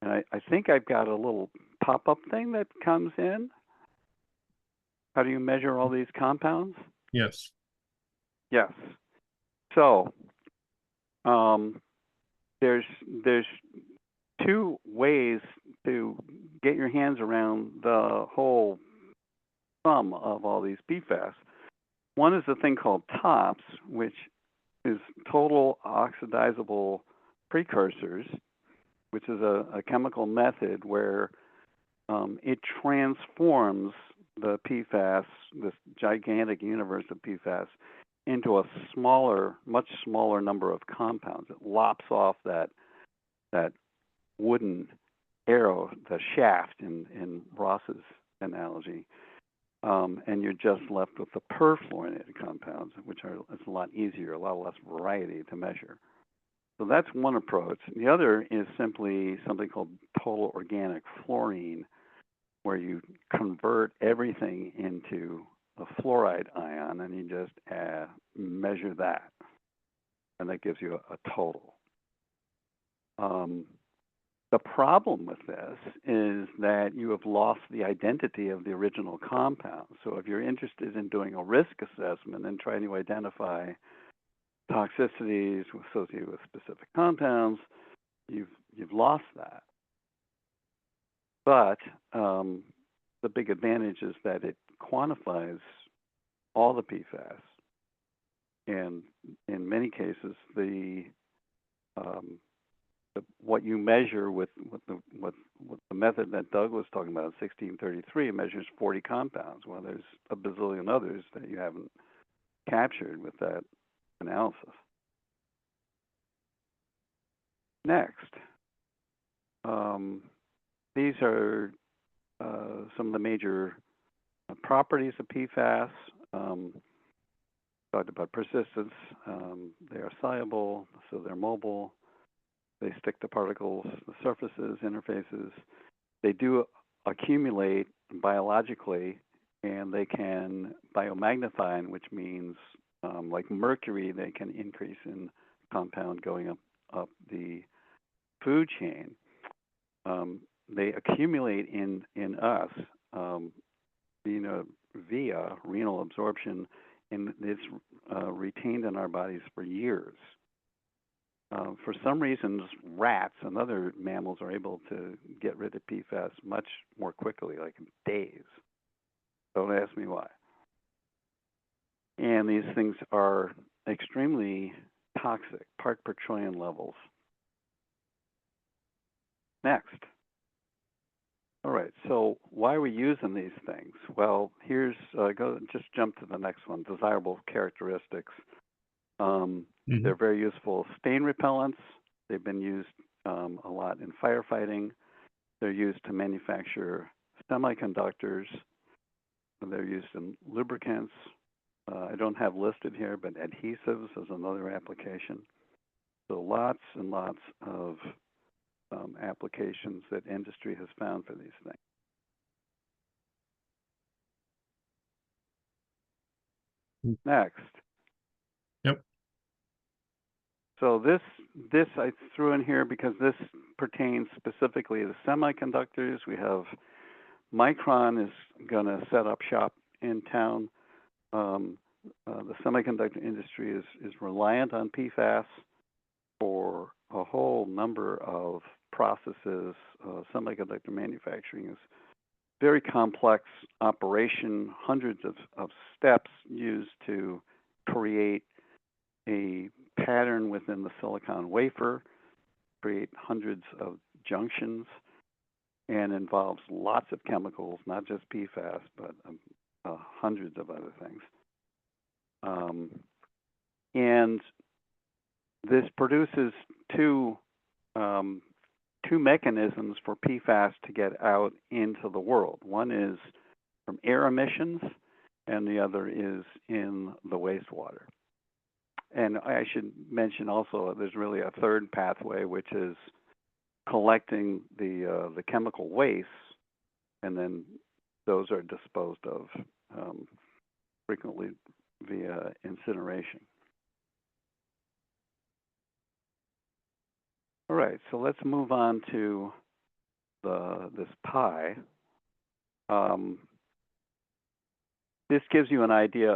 And I think I've got a little pop-up thing that comes in. How do you measure all these compounds? Yes. Yes. So there's two ways to get your hands around the whole sum of all these PFAS. One is a thing called TOPS, which is total oxidizable precursors, which is a chemical method where it transforms the PFAS, this gigantic universe of PFAS, into a smaller, much smaller number of compounds. It lops off that wooden arrow, the shaft in Ross's analogy, and you're just left with the perfluorinated compounds, which it's a lot easier, a lot less variety to measure. So that's one approach. The other is simply something called total organic fluorine, where you convert everything into a fluoride ion and you just measure that. And that gives you a total. The problem with this is that you have lost the identity of the original compound. So if you're interested in doing a risk assessment and trying to identify toxicities associated with specific compounds, you've lost that. But the big advantage is that it quantifies all the PFAS, and in many cases, what you measure with the method that Doug was talking about, 1633, it measures 40 compounds. Well, there's a bazillion others that you haven't captured with that analysis. Next, these are some of the major properties of PFAS. Talked about persistence. They are soluble, so they're mobile. They stick to particles, the surfaces, interfaces. They do accumulate biologically, and they can biomagnify, which means like mercury, they can increase in compound going up the food chain. They accumulate in us via renal absorption, and it's retained in our bodies for years. For some reasons, rats and other mammals are able to get rid of PFAS much more quickly, like in days. Don't ask me why. And these things are extremely toxic, part per trillion levels. Next. All right, so why are we using these things? Well, here's, just jump to the next one, desirable characteristics. They're very useful stain repellents. They've been used a lot in firefighting. They're used to manufacture semiconductors. They're used in lubricants. I don't have listed here, but adhesives is another application. So lots and lots of applications that industry has found for these things. Next. Yep. So this I threw in here because this pertains specifically to semiconductors. We have Micron is going to set up shop in town. The semiconductor industry is reliant on PFAS. for a whole number of processes. Semiconductor manufacturing is very complex operation, hundreds of steps used to create a pattern within the silicon wafer, create hundreds of junctions, and involves lots of chemicals, not just PFAS, but hundreds of other things. And this produces two mechanisms for PFAS to get out into the world. One is from air emissions, and the other is in the wastewater. And I should mention also there's really a third pathway, which is collecting the chemical wastes, and then those are disposed of frequently via incineration. All right, so let's move on to this pie. This gives you an idea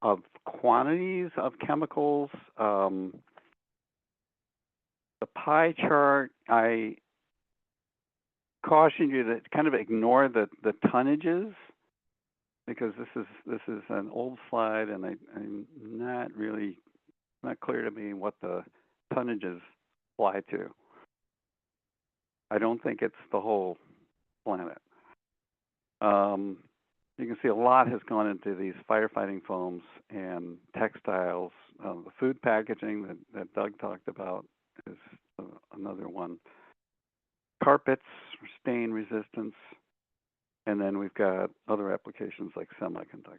of quantities of chemicals. The pie chart, I caution you to kind of ignore the tonnages, because this is an old slide, and I'm not clear to me what the tonnages apply to. I don't think it's the whole planet. You can see a lot has gone into these firefighting foams and textiles. The food packaging that Doug talked about is another one. Carpets, stain resistance, and then we've got other applications like semiconductors.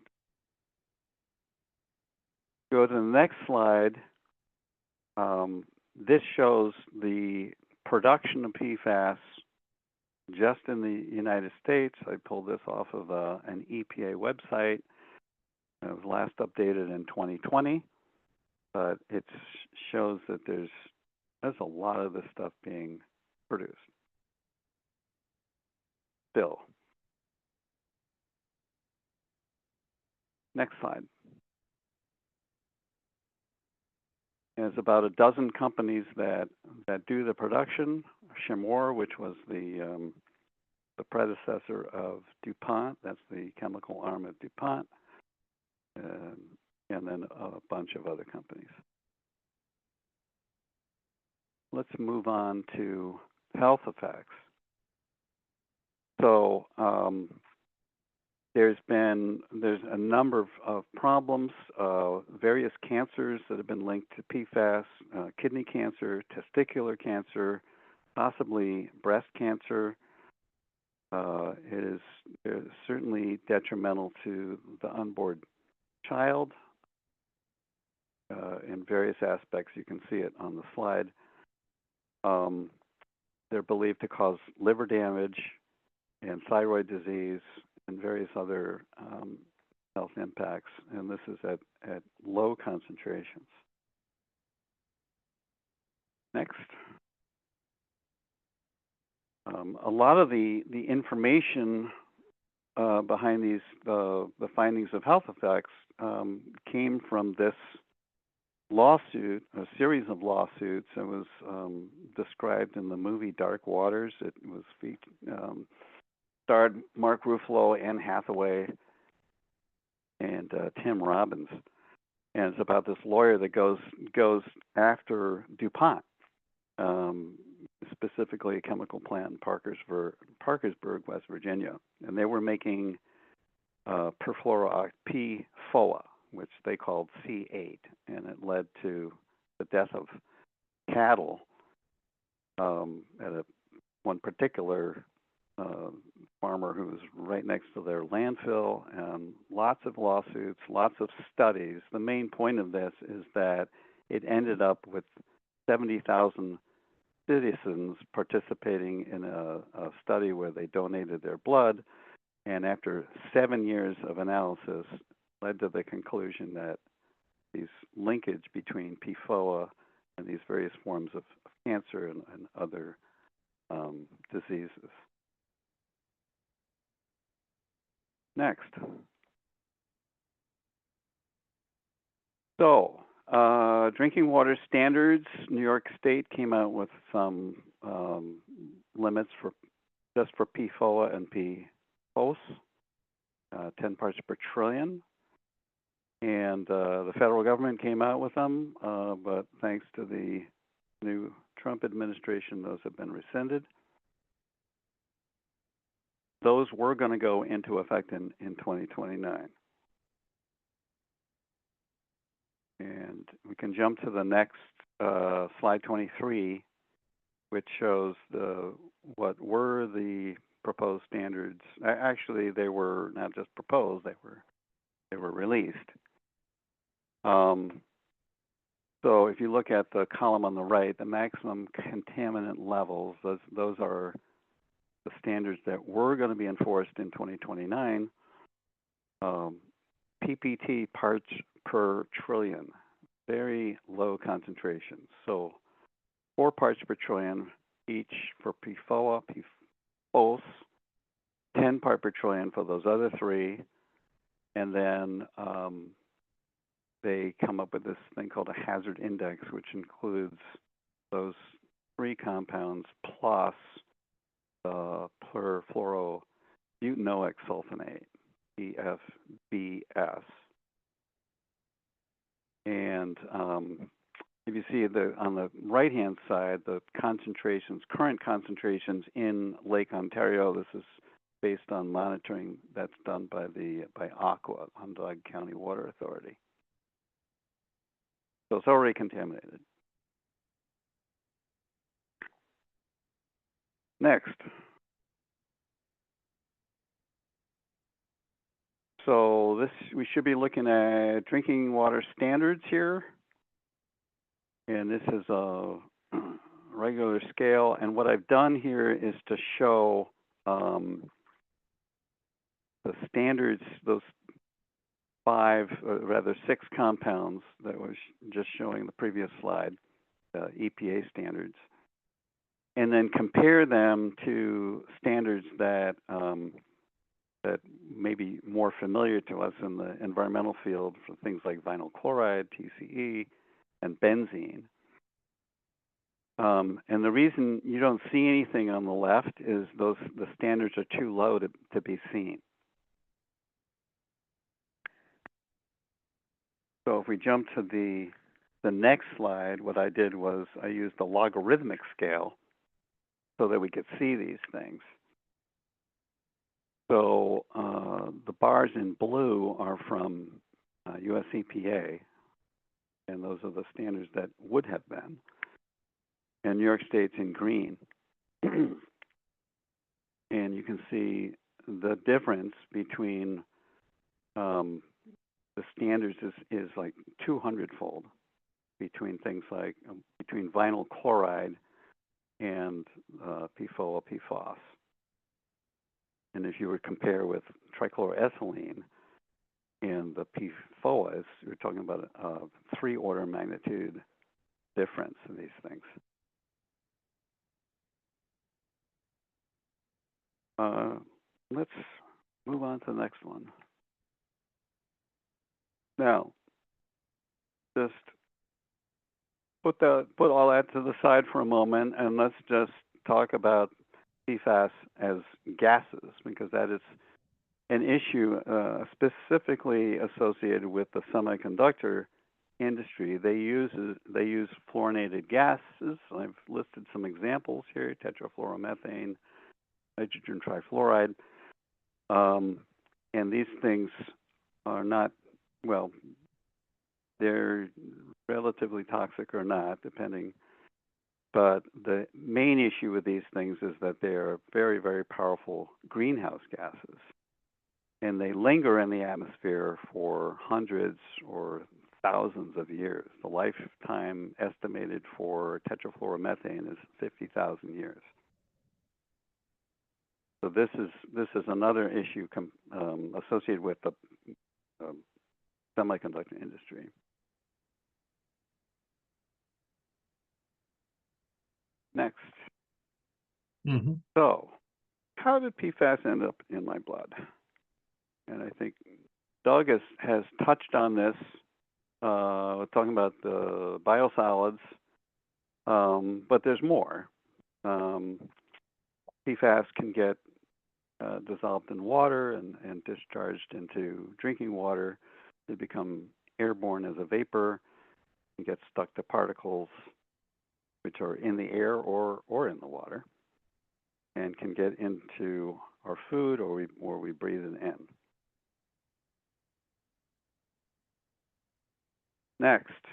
Go to the next slide. This shows the production of PFAS just in the United States. I pulled this off of an EPA website. It was last updated in 2020, but it shows that there's a lot of this stuff being produced still. Next slide. There's about a dozen companies that do the production. Chemours, which was the predecessor of DuPont, that's the chemical arm of DuPont, and then a bunch of other companies. Let's move on to health effects. So there's a number of problems, various cancers that have been linked to PFAS, kidney cancer, testicular cancer, possibly breast cancer. It is certainly detrimental to the onboard child in various aspects. You can see it on the slide. They're believed to cause liver damage and thyroid disease and various other health impacts, and this is at low concentrations. Next. A lot of the information behind the findings of health effects came from this lawsuit, a series of lawsuits that was described in the movie Dark Waters. It was starred Mark Ruffalo, Anne Hathaway, and Tim Robbins, and it's about this lawyer that goes after DuPont, specifically a chemical plant in Parkersburg, West Virginia, and they were making perfluorooctane PFOA, which they called C8, and it led to the death of cattle at one particular farmer who was right next to their landfill, and lots of lawsuits, lots of studies. The main point of this is that it ended up with 70,000 citizens participating in a study where they donated their blood, and after 7 years of analysis, led to the conclusion that these linkage between PFOA and these various forms of cancer and other diseases. Next. So Drinking water standards. New York State came out with some limits for just for PFOA and PFOS, 10 parts per trillion. And the federal government came out with them, but thanks to the new Trump administration, those have been rescinded. Those were going to go into effect in 2029. And we can jump to the next slide 23, which shows what were the proposed standards. Actually, they were not just proposed; they were released. So if you look at the column on the right, the maximum contaminant levels, those are the standards that were going to be enforced in 2029. PPT parts per trillion, very low concentrations. So 4 parts per trillion each for PFOA, PFOS, 10 part per trillion for those other 3, and then they come up with this thing called a hazard index, which includes those 3 compounds plus the perfluorobutanoic sulfonate, PFBS. And if you see on the right-hand side, the concentrations, current concentrations in Lake Ontario, this is based on monitoring that's done by Aqua, Onondaga County Water Authority. So it's already contaminated. Next. So we should be looking at drinking water standards here. And this is a regular scale. And what I've done here is to show the standards, those 6 compounds that was just showing the previous slide, the EPA standards, and then compare them to standards that that may be more familiar to us in the environmental field for things like vinyl chloride, TCE, and benzene. And the reason you don't see anything on the left is the standards are too low to be seen. So if we jump to the next slide, what I did was I used the logarithmic scale so that we could see these things. So the bars in blue are from US EPA, and those are the standards that would have been. And New York State's in green. And you can see the difference between the standards is like 200-fold between things like between vinyl chloride and PFOA, PFAS. And if you would compare with trichloroethylene and the PFOAs, you're talking about a 3-order magnitude difference in these things. Let's move on to the next one. Now, just put all that to the side for a moment, and let's just talk about PFAS as gases, because that is an issue specifically associated with the semiconductor industry. They use fluorinated gases. I've listed some examples here: tetrafluoromethane, nitrogen trifluoride, and these things are not, well, they're relatively toxic or not, depending. But the main issue with these things is that they are very, very powerful greenhouse gases. And they linger in the atmosphere for hundreds or thousands of years. The lifetime estimated for tetrafluoromethane is 50,000 years. So this is another issue associated with the semiconductor industry. Next. Mm-hmm. So, how did PFAS end up in my blood? And I think Doug has touched on this talking about the biosolids, but there's more. PFAS can get dissolved in water and discharged into drinking water. They become airborne as a vapor and get stuck to particles which are in the air or in the water, and can get into our food or we breathe it in. Next,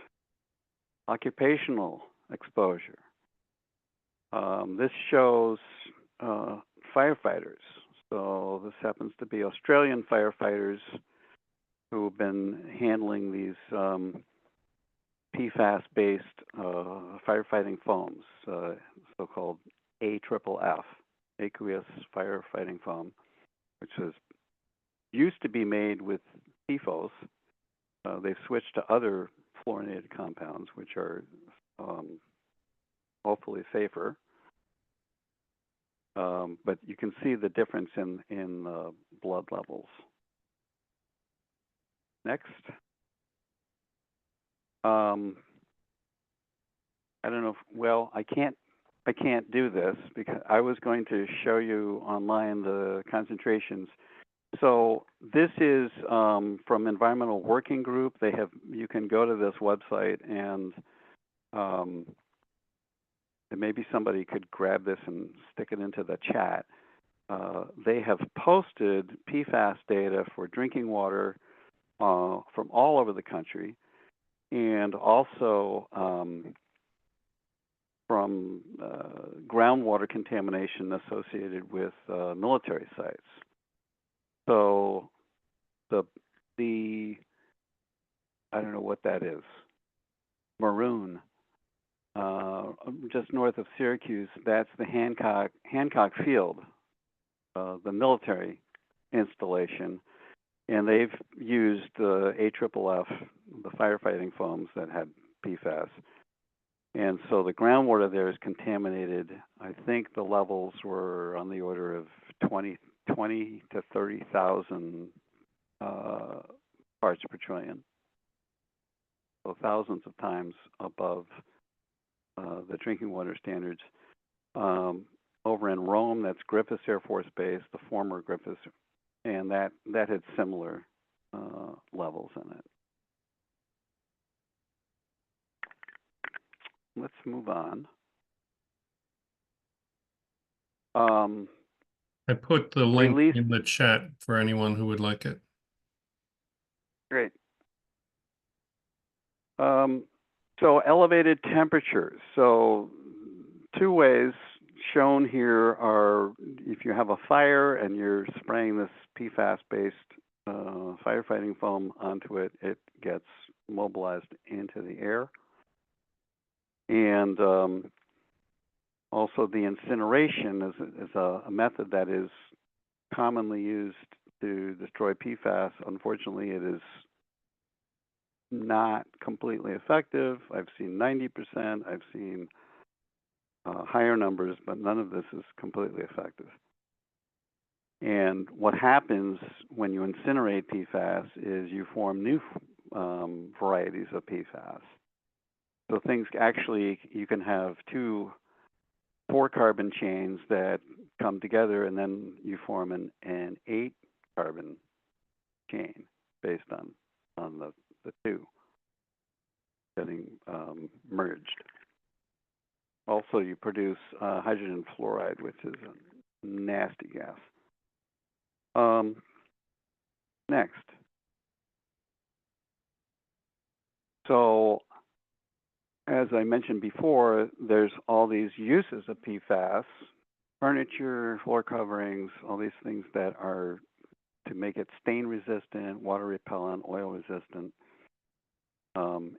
occupational exposure. This shows firefighters. So this happens to be Australian firefighters who have been handling these PFAS-based firefighting foams, so-called AFFF, aqueous firefighting foam, which used to be made with PFOS. They've switched to other fluorinated compounds, which are hopefully safer. But you can see the difference in blood levels. Next. I don't know if, well, I can't do this because I was going to show you online the concentrations. So this is from Environmental Working Group. You can go to this website and maybe somebody could grab this and stick it into the chat. They have posted PFAS data for drinking water from all over the country, and also from groundwater contamination associated with military sites. So the I don't know what that is. Maroon, just north of Syracuse, that's the Hancock Field, the military installation, and they've used the AFFF, the firefighting foams that had PFAS. And so the groundwater there is contaminated. I think the levels were on the order of 20 to 30,000 parts per trillion. So thousands of times above the drinking water standards. Over in Rome, that's Griffiths Air Force Base, the former Griffiths, and that had similar levels in it. Let's move on. I put the link Release. in the chat for anyone who would like it. Great. So elevated temperatures. So two ways shown here are if you have a fire and you're spraying this PFAS-based firefighting foam onto it, it gets mobilized into the air. And also the incineration is a method that is commonly used to destroy PFAS. Unfortunately, it is not completely effective. I've seen 90%, I've seen higher numbers, but none of this is completely effective. And what happens when you incinerate PFAS is you form new varieties of PFAS. So things actually, you can have 2 4-carbon chains that come together, and then you form an 8-carbon chain based on the 2 getting merged. Also, you produce hydrogen fluoride, which is a nasty gas. Next. So, as I mentioned before, there's all these uses of PFAS, furniture, floor coverings, all these things that are to make it stain resistant, water repellent, oil resistant.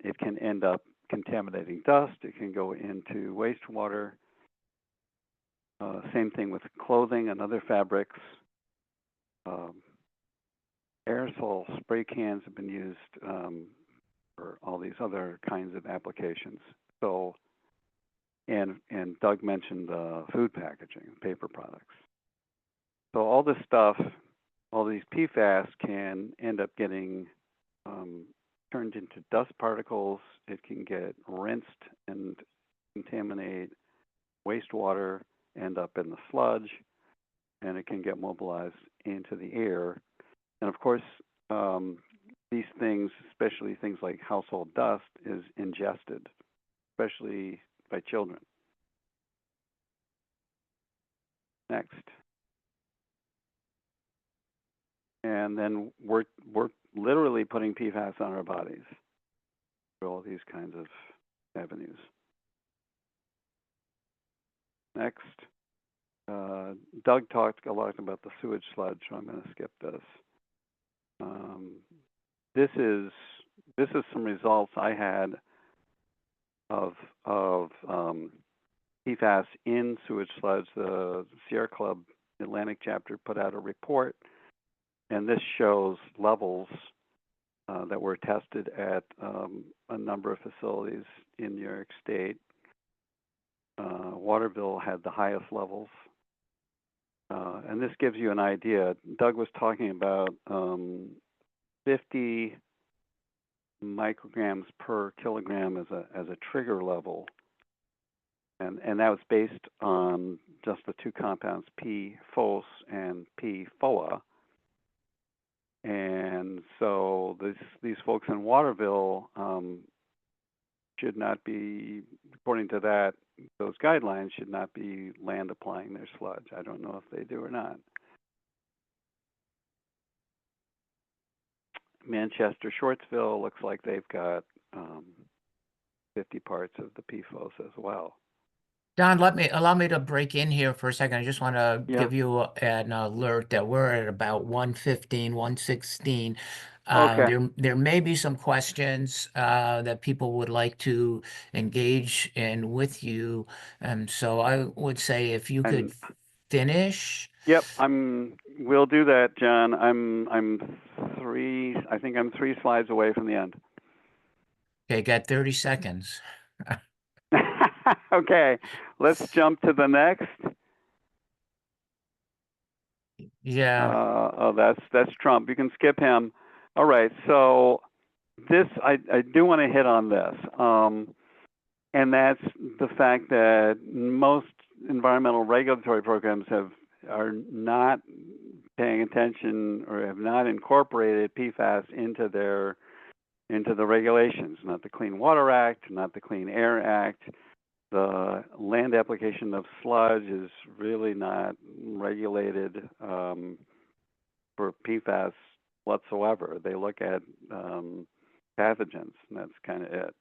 It can end up contaminating dust. It can go into wastewater. Same thing with clothing and other fabrics. Aerosol spray cans have been used for all these other kinds of applications. So, and Doug mentioned food packaging, paper products. So all this stuff, all these PFAS can end up getting turned into dust particles. It can get rinsed and contaminate wastewater, end up in the sludge, and it can get mobilized into the air. And of course, these things, especially things like household dust, is ingested, especially by children. Next. And then we're literally putting PFAS on our bodies through all these kinds of avenues. Next. Doug talked a lot about the sewage sludge, so I'm going to skip this. This is some results I had of PFAS in sewage sludge. The Sierra Club Atlantic chapter put out a report, and this shows levels that were tested at a number of facilities in New York State. Waterville had the highest levels. And this gives you an idea. Doug was talking about 50 micrograms per kilogram as a trigger level. And that was based on just the two compounds, PFOS and PFOA. And so these folks in Waterville should not be, according to those guidelines, should not be land applying their sludge. I don't know if they do or not. Manchester Shortsville looks like they've got 50 parts of the PFOS as well. Don, allow me to break in here for a second. I just want to give you an alert that we're at about 1:15, 1:16. Okay. There may be some questions that people would like to engage in with you. So I would say if you could finish. Yep, we'll do that, John. I think I'm 3 slides away from the end. Okay, got 30 seconds. Okay, let's jump to the next. Yeah. That's Trump. You can skip him. All right, so this I do want to hit on this, and that's the fact that most environmental regulatory programs are not paying attention or have not incorporated PFAS into the regulations. Not the Clean Water Act, not the Clean Air Act. The land application of sludge is really not regulated for PFAS whatsoever. They look at pathogens, and that's kind of it.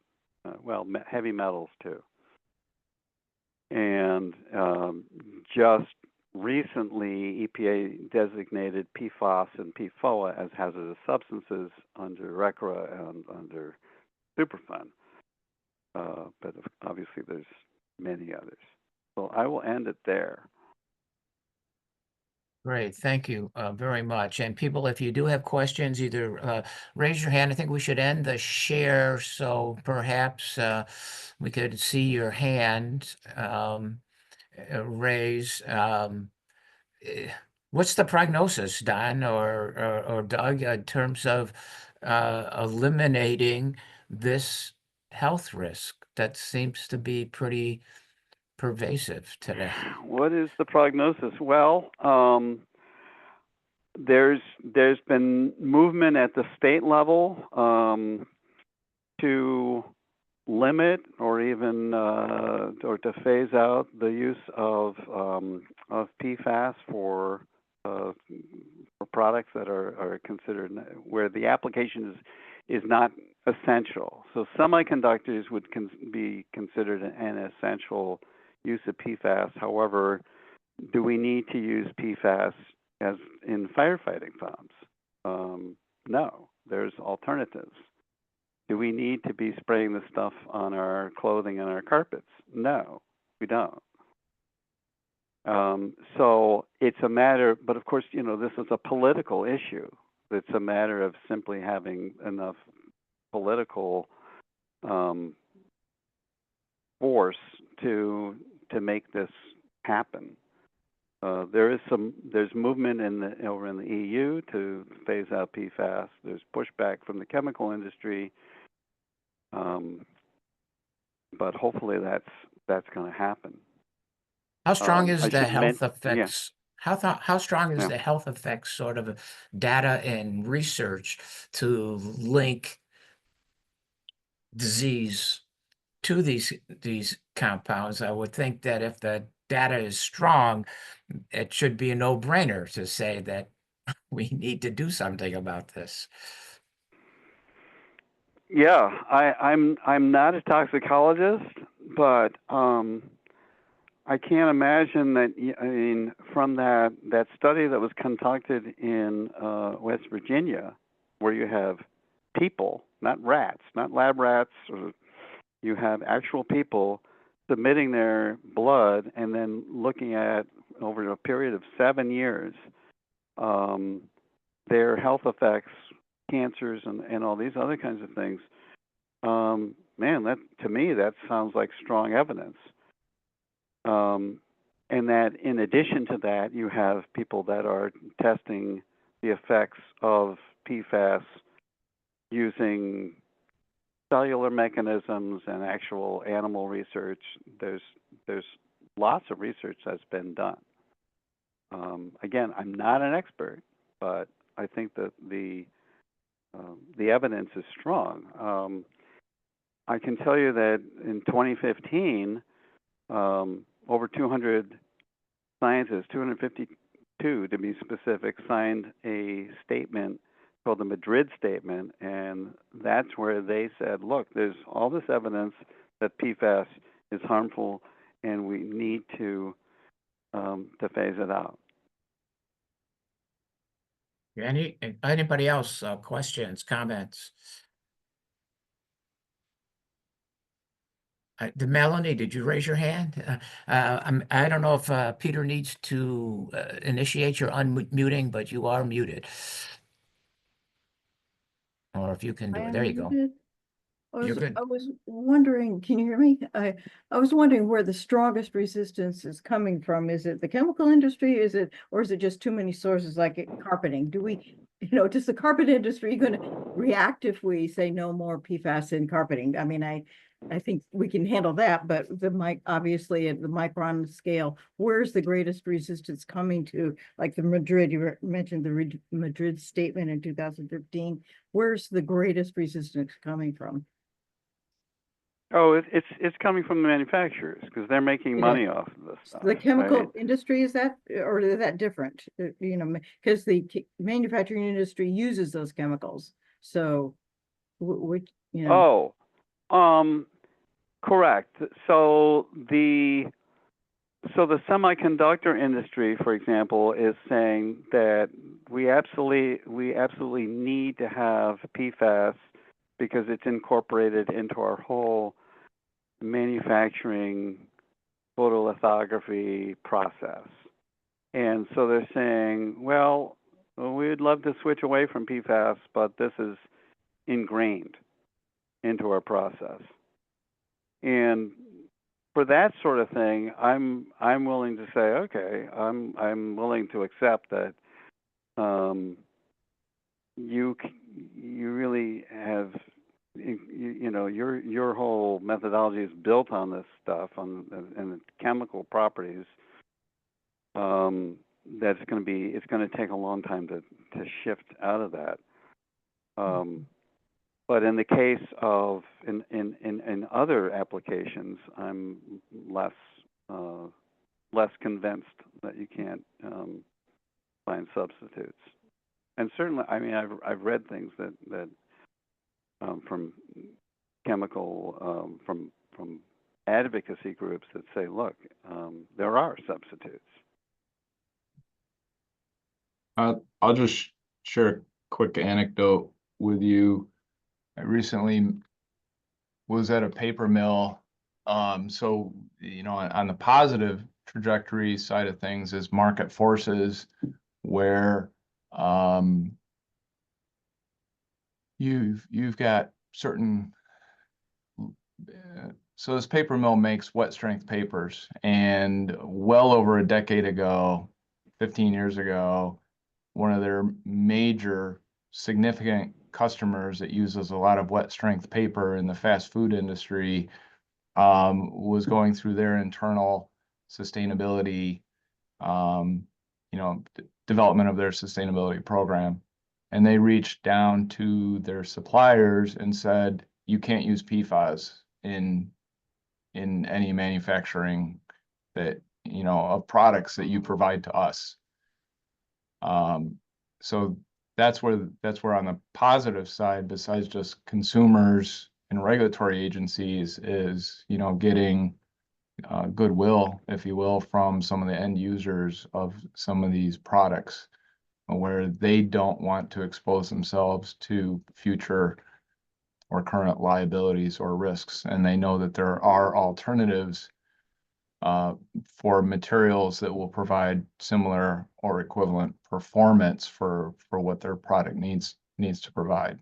Well, heavy metals too. And just recently, EPA designated PFAS and PFOA as hazardous substances under RCRA and under Superfund. But obviously there's many others. So I will end it there. Great, thank you very much. And people, if you do have questions, either raise your hand. I think we should end the share, so perhaps we could see your hand raise. What's the prognosis, Don or Doug, in terms of eliminating this health risk that seems to be pretty pervasive today? What is the prognosis? Well, there's been movement at the state level to limit or even or to phase out the use of PFAS for products that are considered where the application is not essential. So semiconductors would be considered an essential use of PFAS. However, do we need to use PFAS as in firefighting foams? No, there's alternatives. Do we need to be spraying this stuff on our clothing and our carpets? No, we don't. So it's a matter, but of course, this is a political issue. It's a matter of simply having enough political force to make this happen. there's movement over in the EU to phase out PFAS. There's pushback from the chemical industry, but hopefully that's going to happen. How strong I is the should health yeah, effects? How strong is yeah. the health effects sort of data and research to link disease to these compounds? I would think that if the data is strong, it should be a no-brainer to say that we need to do something about this. Yeah, I'm not a toxicologist, but I can't imagine that. I mean, from that study that was conducted in West Virginia, where you have people, not rats, not lab rats, or you have actual people submitting their blood and then looking at over a period of 7 years their health effects, cancers, and all these other kinds of things. Man, that to me that sounds like strong evidence. And that in addition to that, you have people that are testing the effects of PFAS using cellular mechanisms and actual animal research. There's lots of research that's been done. Again, I'm not an expert, but I think that the evidence is strong. I can tell you that in 2015, over 200 scientists, 252 to be specific, signed a statement called the Madrid Statement, and that's where they said, look, there's all this evidence that PFAS is harmful, and we need to phase it out. Anybody else? Questions, comments? Melanie, did you raise your hand? I don't know if Peter needs to initiate your unmuting, but you are muted. Or if you can do I it. am There you go. muted. You're good. I was wondering, can you hear me? I was wondering where the strongest resistance is coming from. Is it the chemical industry? Or is it just too many sources like carpeting? Does the carpet industry going to react if we say no more PFAS in carpeting? I mean, I think we can handle that, but obviously at the micron scale, where's the greatest resistance coming to? Like the Madrid, you mentioned the Madrid statement in 2015. Where's the greatest resistance coming from? Oh, it's coming from the manufacturers because they're making money off of this stuff. The chemical right? industry, is that, or is that different? Because the manufacturing industry uses those chemicals. So, which, Oh, correct. So the semiconductor industry, for example, is saying that we absolutely need to have PFAS because it's incorporated into our whole manufacturing photolithography process. And so they're saying, well, we'd love to switch away from PFAS, but this is ingrained into our process. And for that sort of thing, I'm willing to say, okay, I'm willing to accept that you really have your whole methodology is built on this stuff and the chemical properties. It's going to take a long time to shift out of that. But in the case of in other applications, I'm less convinced that you can't find substitutes. And certainly, I mean, I've read things that from chemical from advocacy groups that say, look, there are substitutes. I'll just share a quick anecdote with you. I recently was at a paper mill. So, on the positive trajectory side of things is market forces where you've got certain so this paper mill makes wet strength papers, and well over a decade ago 15 years ago, one of their major significant customers that uses a lot of wet strength paper in the fast food industry was going through their internal sustainability, development of their sustainability program. And they reached down to their suppliers and said, you can't use PFAS in any manufacturing that, of products that you provide to us. So that's where on the positive side, besides just consumers and regulatory agencies, is, getting goodwill, if you will, from some of the end users of some of these products, where they don't want to expose themselves to future or current liabilities or risks. And they know that there are alternatives for materials that will provide similar or equivalent performance for what their product needs to provide.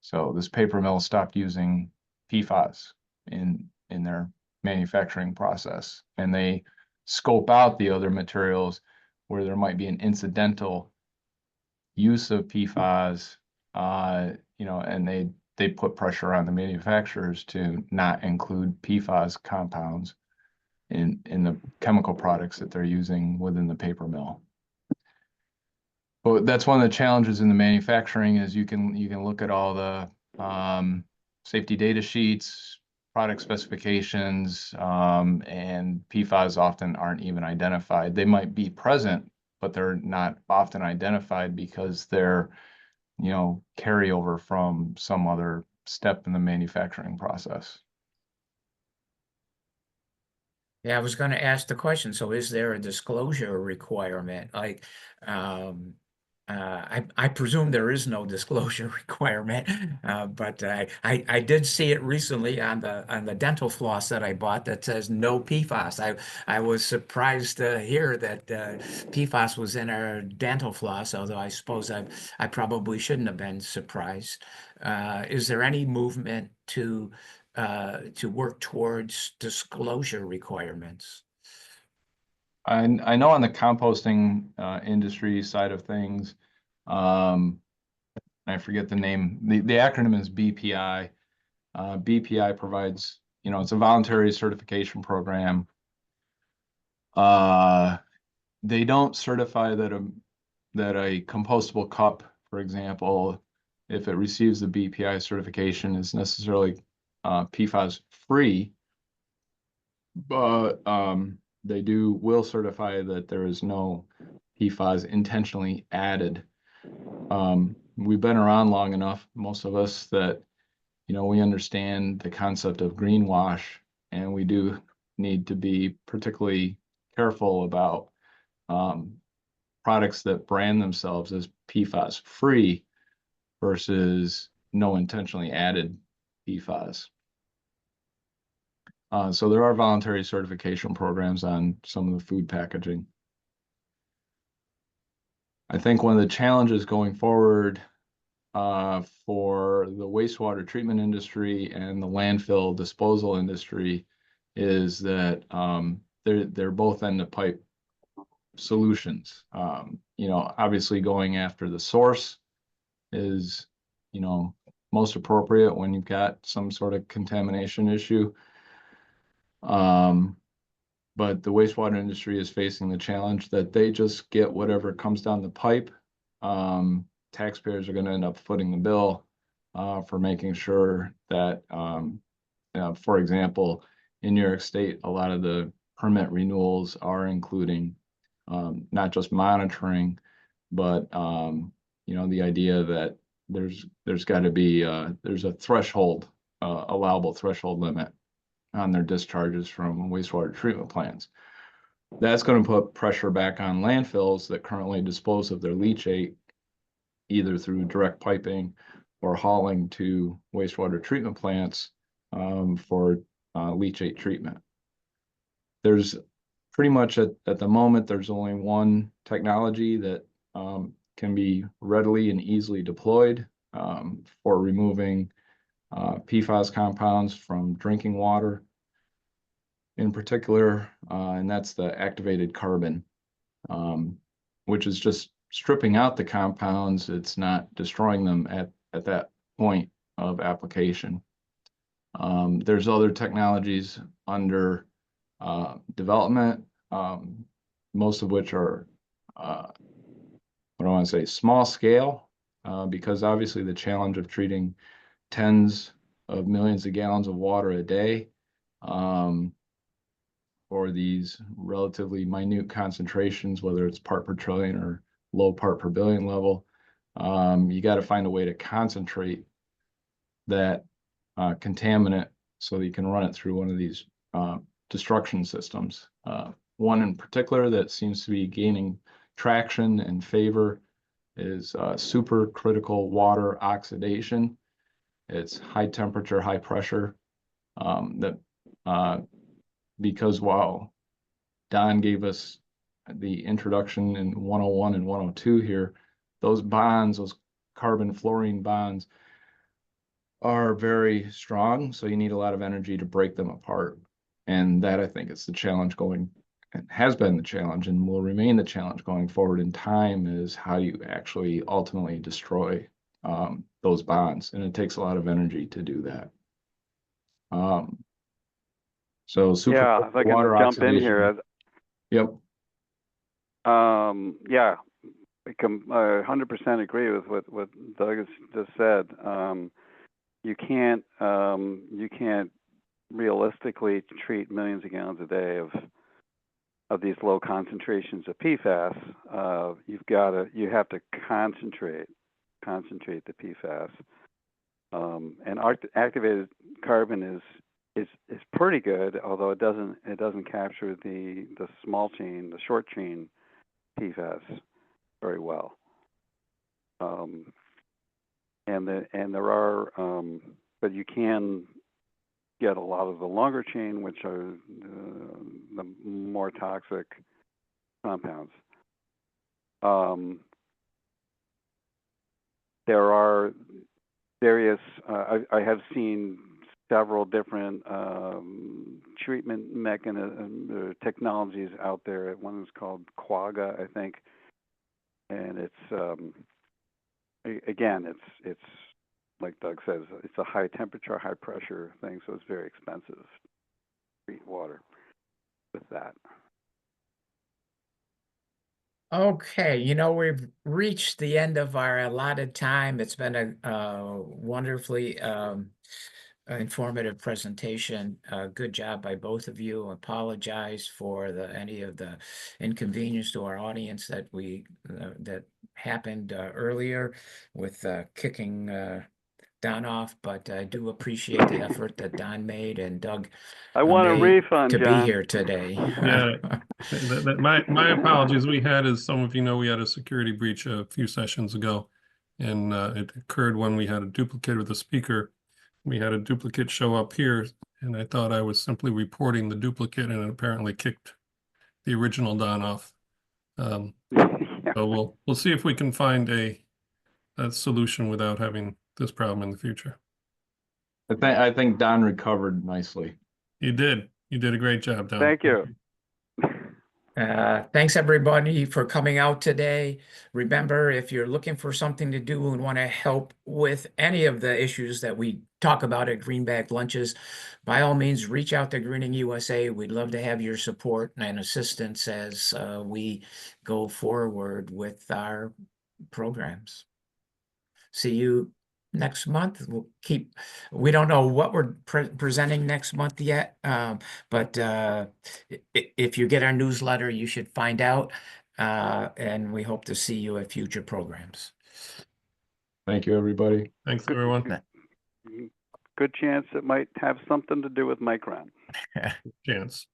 So this paper mill stopped using PFAS in their manufacturing process, and they scope out the other materials where there might be an incidental use of PFAS, and they put pressure on the manufacturers to not include PFAS compounds in the chemical products that they're using within the paper mill. But that's one of the challenges in the manufacturing is you can look at all the safety data sheets, product specifications, and PFAS often aren't even identified. They might be present, but they're not often identified because they're, carryover from some other step in the manufacturing process. Yeah, I was going to ask the question. So is there a disclosure requirement? Like, I presume there is no disclosure requirement, but I did see it recently on the dental floss that I bought that says no PFAS. I was surprised to hear that PFAS was in our dental floss, although I suppose I probably shouldn't have been surprised. Is there any movement to work towards disclosure requirements? I know on the composting industry side of things, I forget the name. The acronym is BPI. BPI provides, it's a voluntary certification program. They don't certify that a compostable cup, for example, if it receives the BPI certification, is necessarily PFAS free, but they will certify that there is no PFAS intentionally added. We've been around long enough, most of us, that we understand the concept of greenwash, and we do need to be particularly careful about products that brand themselves as PFAS free versus no intentionally added PFAS. So there are voluntary certification programs on some of the food packaging. I think one of the challenges going forward for the wastewater treatment industry and the landfill disposal industry is that they're both end of pipe solutions. Obviously going after the source is, most appropriate when you've got some sort of contamination issue. But the wastewater industry is facing the challenge that they just get whatever comes down the pipe. Taxpayers are going to end up footing the bill for making sure that, for example, in New York State, a lot of the permit renewals are including not just monitoring, but the idea that there's got to be there's a threshold, allowable threshold limit on their discharges from wastewater treatment plants. That's going to put pressure back on landfills that currently dispose of their leachate either through direct piping or hauling to wastewater treatment plants for leachate treatment. There's pretty much at the moment, there's only one technology that can be readily and easily deployed for removing PFAS compounds from drinking water in particular, and that's the activated carbon. which is just stripping out the compounds. It's not destroying them at that point of application. There's other technologies under development, most of which are, what do I want to say, small scale, because obviously the challenge of treating tens of millions of gallons of water a day for these relatively minute concentrations, whether it's part per trillion or low part per billion level, you got to find a way to concentrate that contaminant so that you can run it through one of these destruction systems. One in particular that seems to be gaining traction and favor is supercritical water oxidation. It's high temperature, high pressure. Because while Don gave us the introduction in 101 and 102 here, those bonds, those carbon fluorine bonds, are very strong, so you need a lot of energy to break them apart. And that, I think, is the challenge going, and has been the challenge and will remain the challenge going forward in time, is how you actually ultimately destroy those bonds. And it takes a lot of energy to do that. So Yeah, if I can water jump in oxidation. here. Yep. Yeah, I 100% agree with what Doug has just said. You can't realistically treat millions of gallons a day of these low concentrations of PFAS. You have to concentrate the PFAS. And activated carbon is pretty good, although it doesn't capture the small chain, the short chain PFAS very well. And there are, but you can get a lot of the longer chain, which are the more toxic compounds. There are various, I have seen several different treatment mechanism technologies out there. One is called Quagga, I think, and it's again, it's like Doug says, it's a high temperature, high pressure thing, so it's very expensive to treat water with that. Okay, we've reached the end of our allotted time. It's been a wonderfully informative presentation. Good job by both of you. Apologize for any of the inconvenience to our audience that that happened earlier with kicking Don off, but I do appreciate the effort that Don made and Doug I want a made refund, to John. be here today. Yeah. My apologies. We had, as some of you know, we had a security breach a few sessions ago, and it occurred when we had a duplicate of the speaker. We had a duplicate show up here, and I thought I was simply reporting the duplicate, and it apparently kicked the original Don off. So we'll see if we can find a solution without having this problem in the future. I think Don recovered nicely. You did. You did a great job, Don. Thank you. Thanks everybody for coming out today. Remember, if you're looking for something to do and want to help with any of the issues that we talk about at Greenback Lunches, by all means, reach out to Greening USA. We'd love to have your support and assistance as we go forward with our programs. See you next month. We don't know what we're presenting next month yet, but if you get our newsletter, you should find out, and we hope to see you at future programs. Thank you, everybody. Thanks, everyone. Good chance it might have something to do with Micron. Chance.